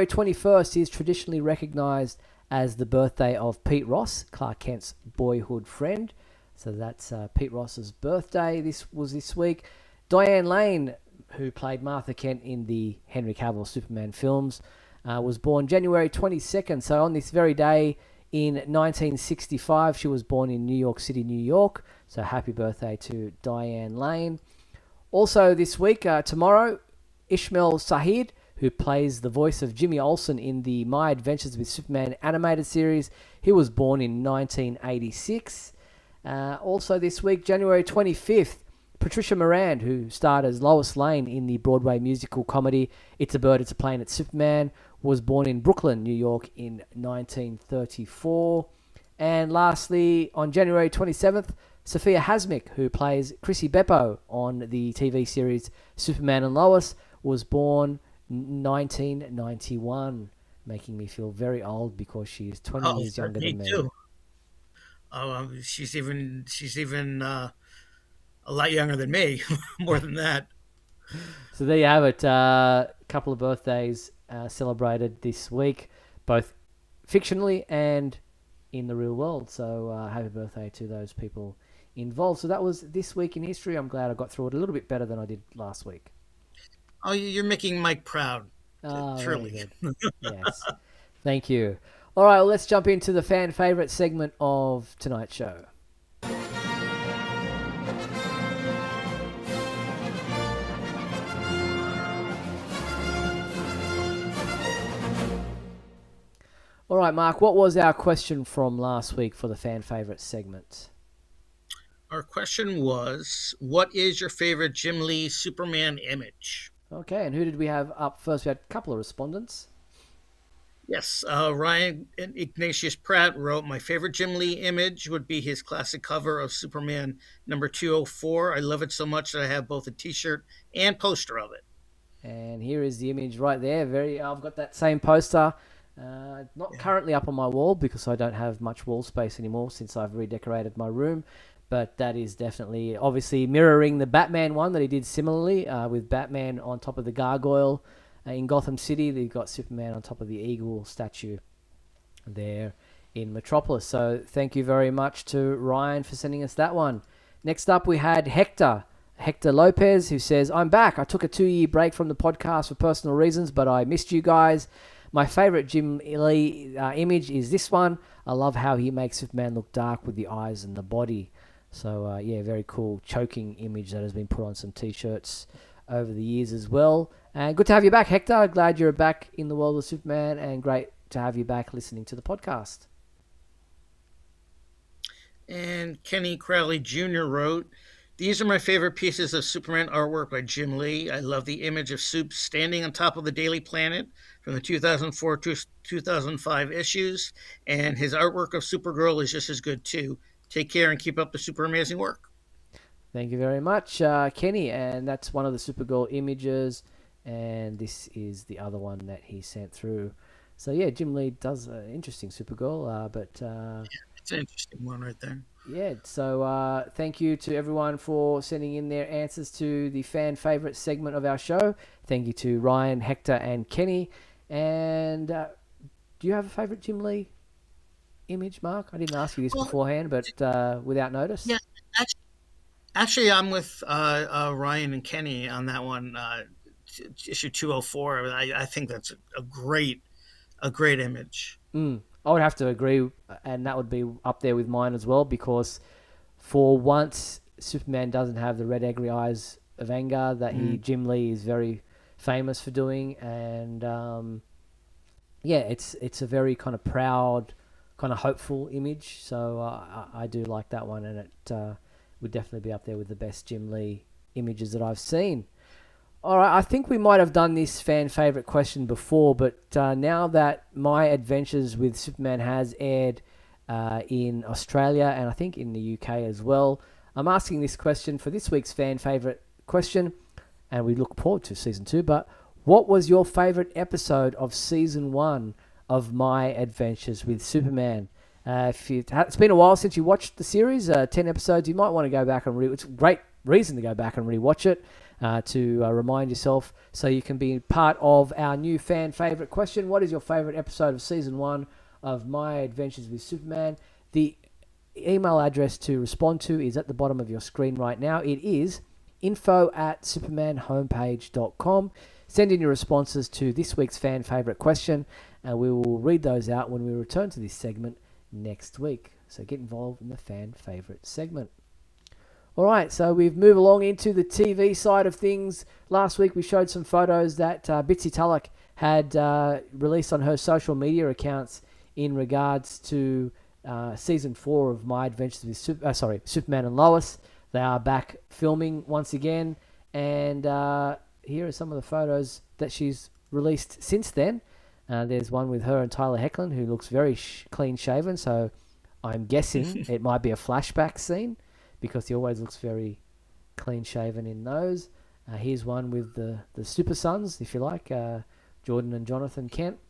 [SPEAKER 1] 21st is traditionally recognised as the birthday of Pete Ross, Clark Kent's boyhood friend. So that's Pete Ross's birthday. This was this week. Diane Lane, who played Martha Kent in the Henry Cavill Superman films, was born January 22nd. So on this very day in 1965, she was born in New York City, New York. So happy birthday to Diane Lane. Also this week, tomorrow, Ishmael Sahid, who plays the voice of Jimmy Olsen in the My Adventures with Superman animated series. He was born in 1986. Also this week, January 25th, Patricia Moran, who starred as Lois Lane in the Broadway musical comedy It's a Bird, It's a Plane, It's Superman, was born in Brooklyn, New York in 1934. And lastly, on January 27th, Sophia Hasmick, who plays Chrissy Beppo on the TV series Superman and Lois, was born 1991, making me feel very old because she is 20 years younger than me.
[SPEAKER 2] Too. She's even a lot younger than me, more than that.
[SPEAKER 1] So there you have it. A couple of birthdays celebrated this week, both fictionally and in the real world. So happy birthday to those people involved. So that was this week in history. I'm glad I got through it a little bit better than I did last week.
[SPEAKER 2] Oh, you're making Mike proud. Truly.
[SPEAKER 1] Yes. Thank you. All right, well, let's jump into the fan favorite segment of tonight's show. All right, Mark, what was our question from last week for the fan favorite segment?
[SPEAKER 2] Our question was, what is your favorite Jim Lee Superman image?
[SPEAKER 1] Okay, and who did we have up first? We had a couple of respondents.
[SPEAKER 2] Yes, Ryan Ignatius Pratt wrote, my favorite Jim Lee image would be his classic cover of Superman number 204. I love it so much that I have both a t-shirt and poster of it.
[SPEAKER 1] And here is the image right there. I've got that same poster. Not currently up on my wall because I don't have much wall space anymore since I've redecorated my room. But that is definitely, obviously, mirroring the Batman one that he did similarly with Batman on top of the gargoyle in Gotham City. They've got Superman on top of the eagle statue there in Metropolis. So thank you very much to Ryan for sending us that one. Next up, we had Hector Lopez, who says, I'm back. I took a 2-year break from the podcast for personal reasons, but I missed you guys. My favorite Jim Lee image is this one. I love how he makes Superman look dark with the eyes and the body. So, yeah, very cool choking image that has been put on some T-shirts over the years as well. And good to have you back, Hector. Glad you're back in the world of Superman, and great to have you back listening to the podcast.
[SPEAKER 2] And Kenny Crowley Jr. wrote, these are my favorite pieces of Superman artwork by Jim Lee. I love the image of Soup standing on top of the Daily Planet from the 2004 to 2005 issues, and his artwork of Supergirl is just as good too. Take care and keep up the super amazing work.
[SPEAKER 1] Thank you very much, Kenny. And that's one of the Supergirl images, and this is the other one that he sent through. So, yeah, Jim Lee does an interesting Supergirl, but...
[SPEAKER 2] it's an interesting one right there.
[SPEAKER 1] Yeah, so thank you to everyone for sending in their answers to the fan favorite segment of our show. Thank you to Ryan, Hector, and Kenny. And do you have a favorite Jim Lee image, Mark? I didn't ask you this
[SPEAKER 2] Well,
[SPEAKER 1] beforehand, but without notice.
[SPEAKER 2] Yeah, actually, I'm with Ryan and Kenny on that one. Issue 204. I think that's a great image.
[SPEAKER 1] I would have to agree, and that would be up there with mine as well, because for once, Superman doesn't have the red angry eyes of anger that Jim Lee is very famous for doing, and it's a very kind of proud, kind of hopeful image. So I do like that one, and it would definitely be up there with the best Jim Lee images that I've seen. All right, I think we might have done this fan favorite question before, but now that My Adventures with Superman has aired in Australia and I think in the UK as well, I'm asking this question for this week's fan favorite question, and we look forward to season 2. But what was your favorite episode of season 1 of My Adventures with Superman? It's been a while since you watched the series, 10 episodes. You might want to go back and it's a great reason to go back and rewatch it. To remind yourself, so you can be part of our new fan favorite question. What is your favorite episode of season 1 of My Adventures with Superman? The email address to respond to is at the bottom of your screen right now. It is info@supermanhomepage.com. Send in your responses to this week's fan favorite question, and we will read those out when we return to this segment next week. So get involved in the fan favorite segment. All right, so we've moved along into the TV side of things. Last week we showed some photos that Bitsy Tulloch had released on her social media accounts in regards to season 4 of My Adventures with Superman and Lois. They are back filming once again, and here are some of the photos that she's released since then. There's one with her and Tyler Hoechlin, who looks very clean shaven, so I'm guessing it might be a flashback scene, because he always looks very clean-shaven in those. Here's one with the Super Sons, if you like, Jordan and Jonathan Kent.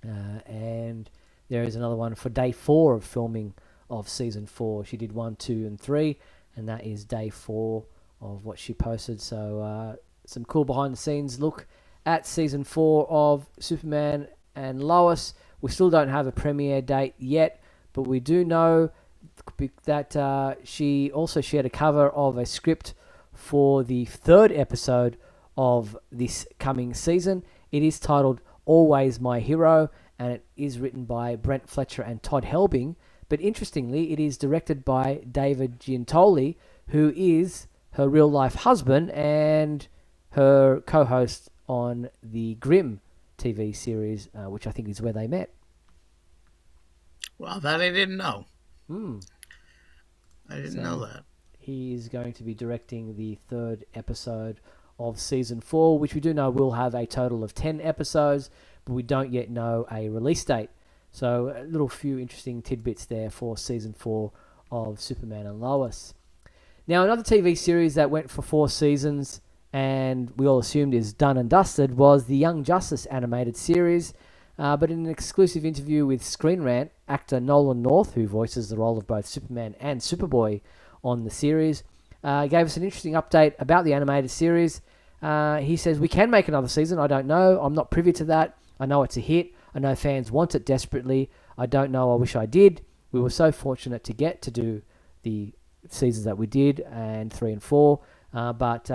[SPEAKER 1] And there is another one for day 4 of filming of season 4. She did 1, 2, and 3, and that is day 4 of what she posted. So some cool behind-the-scenes look at season 4 of Superman and Lois. We still don't have a premiere date yet, but we do know that she also shared a cover of a script for the 3rd episode of this coming season. It is titled Always My Hero, and it is written by Brent Fletcher and Todd Helbing. But interestingly, it is directed by David Giantoli, who is her real-life husband and her co-host on the Grimm TV series, which I think is where they met.
[SPEAKER 2] Well, that I didn't know. I didn't know that.
[SPEAKER 1] He is going to be directing the 3rd episode of season 4, which we do know will have a total of 10 episodes, but we don't yet know a release date. So a little few interesting tidbits there for season 4 of Superman and Lois. Now, another TV series that went for 4 seasons and we all assumed is done and dusted was the Young Justice animated series. But in an exclusive interview with Screen Rant, actor Nolan North, who voices the role of both Superman and Superboy on the series, gave us an interesting update about the animated series. He says, "We can make another season. I don't know. I'm not privy to that. I know it's a hit. I know fans want it desperately. I don't know. I wish I did. We were so fortunate to get to do the seasons that we did, and 3 and 4. But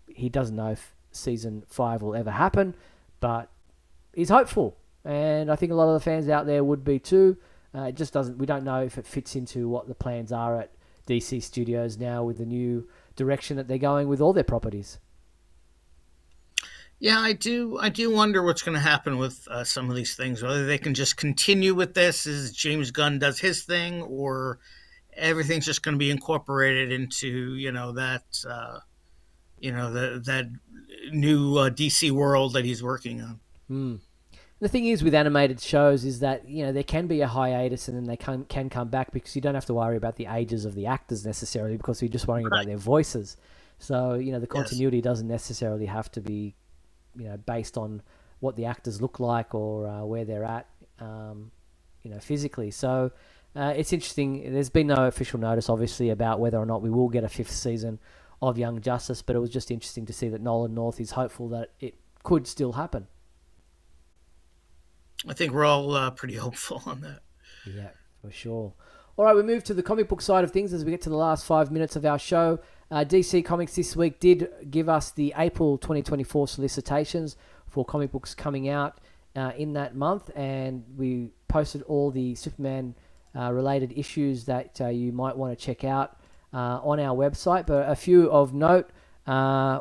[SPEAKER 1] he doesn't know if season 5 will ever happen, but he's hopeful. And I think a lot of the fans out there would be too. It just doesn't. We don't know if it fits into what the plans are at DC Studios now with the new direction that they're going with all their properties.
[SPEAKER 2] Yeah, I do wonder what's going to happen with some of these things. Whether they can just continue with this as James Gunn does his thing, or everything's just going to be incorporated into that new DC world that he's working on.
[SPEAKER 1] The thing is with animated shows is that, there can be a hiatus and then they can come back, because you don't have to worry about the ages of the actors necessarily, because you're just worrying about their voices. So, the continuity doesn't necessarily have to be, based on what the actors look like or where they're at, physically. So it's interesting. There's been no official notice, obviously, about whether or not we will get a 5th season of Young Justice, but it was just interesting to see that Nolan North is hopeful that it could still happen.
[SPEAKER 2] I think we're all pretty hopeful on that.
[SPEAKER 1] Yeah, for sure. All right, we move to the comic book side of things as we get to the last 5 minutes of our show. DC Comics this week did give us the April 2024 solicitations for comic books coming out in that month, and we posted all the Superman related issues that you might want to check out on our website. But a few of note,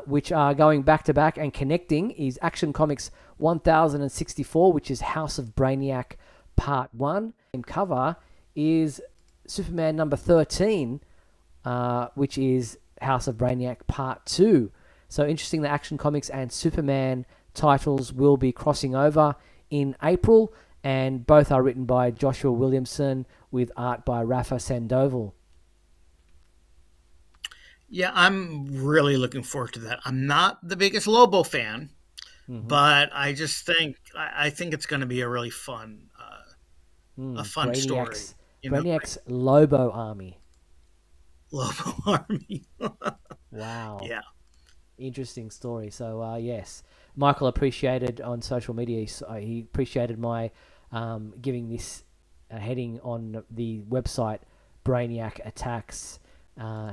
[SPEAKER 1] which are going back to back and connecting, is Action Comics 1064, which is House of Brainiac Part 1. And cover is Superman number 13, which is House of Brainiac Part 2. So interesting that Action Comics and Superman titles will be crossing over in April, and both are written by Joshua Williamson with art by Rafa Sandoval.
[SPEAKER 2] Yeah, I'm really looking forward to that. I'm not the biggest Lobo fan, but I just think I think it's going to be a really fun, fun story.
[SPEAKER 1] Brainiac's Lobo Army.
[SPEAKER 2] Lobo Army.
[SPEAKER 1] Wow.
[SPEAKER 2] Yeah.
[SPEAKER 1] Interesting story. So, yes, Michael appreciated on social media, he appreciated my giving this heading on the website, Brainiac Attacks.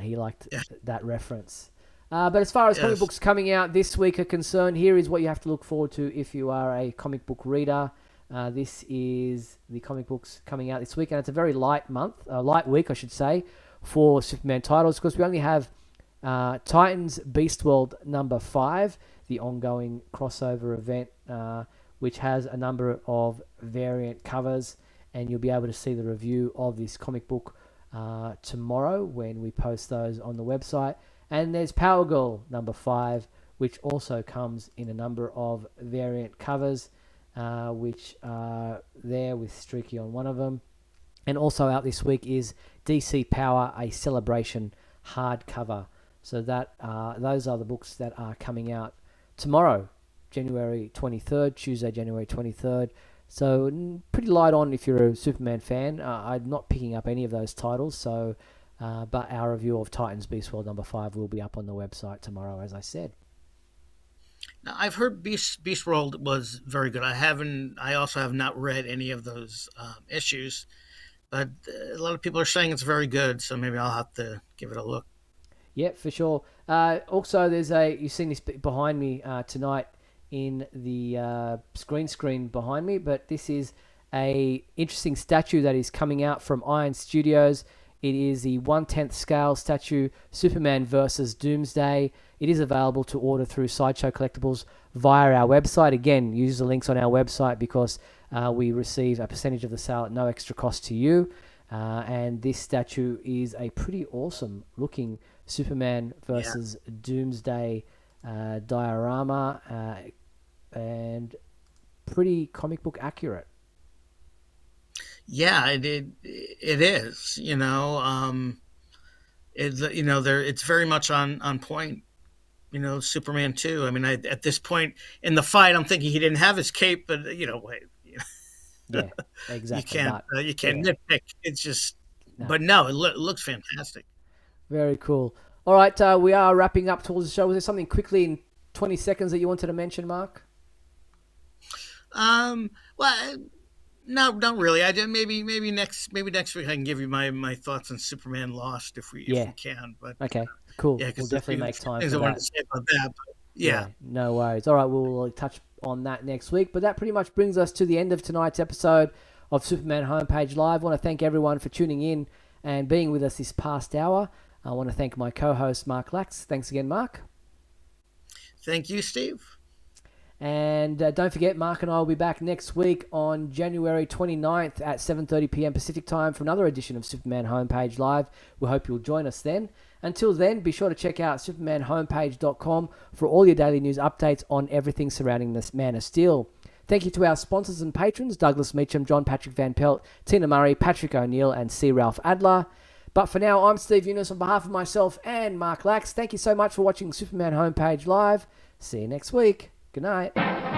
[SPEAKER 1] He liked that reference. But as far as comic books coming out this week are concerned, here is what you have to look forward to if you are a comic book reader. This is the comic books coming out this week, and it's a very light week, I should say, for Superman titles, because we only have Titans Beast World number 5, the ongoing crossover event, which has a number of variant covers, and you'll be able to see the review of this comic book tomorrow when we post those on the website. And there's Power Girl number 5, which also comes in a number of variant covers, which are there with Streaky on one of them. And also out this week is DC Power, a Celebration hardcover. So that those are the books that are coming out tomorrow, January 23rd, Tuesday, January 23rd. So pretty light on if you're a Superman fan. I'm not picking up any of those titles. So, but our review of Titans Beast World number 5 will be up on the website tomorrow, as I said.
[SPEAKER 2] Now, I've heard Beast World was very good. I also have not read any of those issues, but a lot of people are saying it's very good. So maybe I'll have to give it a look.
[SPEAKER 1] Yeah, for sure. Also, you've seen this behind me tonight in the screen behind me, but this is a interesting statue that is coming out from Iron Studios. It is the 1/10 scale statue, Superman versus Doomsday. It is available to order through Sideshow Collectibles via our website. Again, use the links on our website because we receive a percentage of the sale at no extra cost to you. And this statue is a pretty awesome looking Superman versus Doomsday diorama, and pretty comic book accurate.
[SPEAKER 2] Yeah, it is. It's very much on point. Superman 2. I mean, at this point in the fight, I'm thinking he didn't have his cape, but wait.
[SPEAKER 1] Yeah, exactly.
[SPEAKER 2] You can't nitpick. It's just, but no, it looks fantastic.
[SPEAKER 1] Very cool. All right, we are wrapping up towards the show. Was there something quickly in 20 seconds that you wanted to mention, Mark?
[SPEAKER 2] Well, no, not really. Maybe next week I can give you my thoughts on Superman Lost if we can. But
[SPEAKER 1] okay, cool.
[SPEAKER 2] Yeah,
[SPEAKER 1] we'll definitely make time
[SPEAKER 2] for
[SPEAKER 1] that.
[SPEAKER 2] I wanted to say about that. But yeah,
[SPEAKER 1] no worries. All right, we'll touch on that next week. But that pretty much brings us to the end of tonight's episode of Superman Homepage Live. I want to thank everyone for tuning in and being with us this past hour. I want to thank my co-host, Mark Lax. Thanks again, Mark.
[SPEAKER 2] Thank you, Steve.
[SPEAKER 1] And don't forget, Mark and I will be back next week on January 29th at 7:30 p.m. Pacific Time for another edition of Superman Homepage Live. We hope you'll join us then. Until then, be sure to check out supermanhomepage.com for all your daily news updates on everything surrounding this Man of Steel. Thank you to our sponsors and patrons, Douglas Meacham, John Patrick Van Pelt, Tina Murray, Patrick O'Neill, and C. Ralph Adler. But for now, I'm Steve Eunice on behalf of myself and Mark Lax. Thank you so much for watching Superman Homepage Live. See you next week. Good night.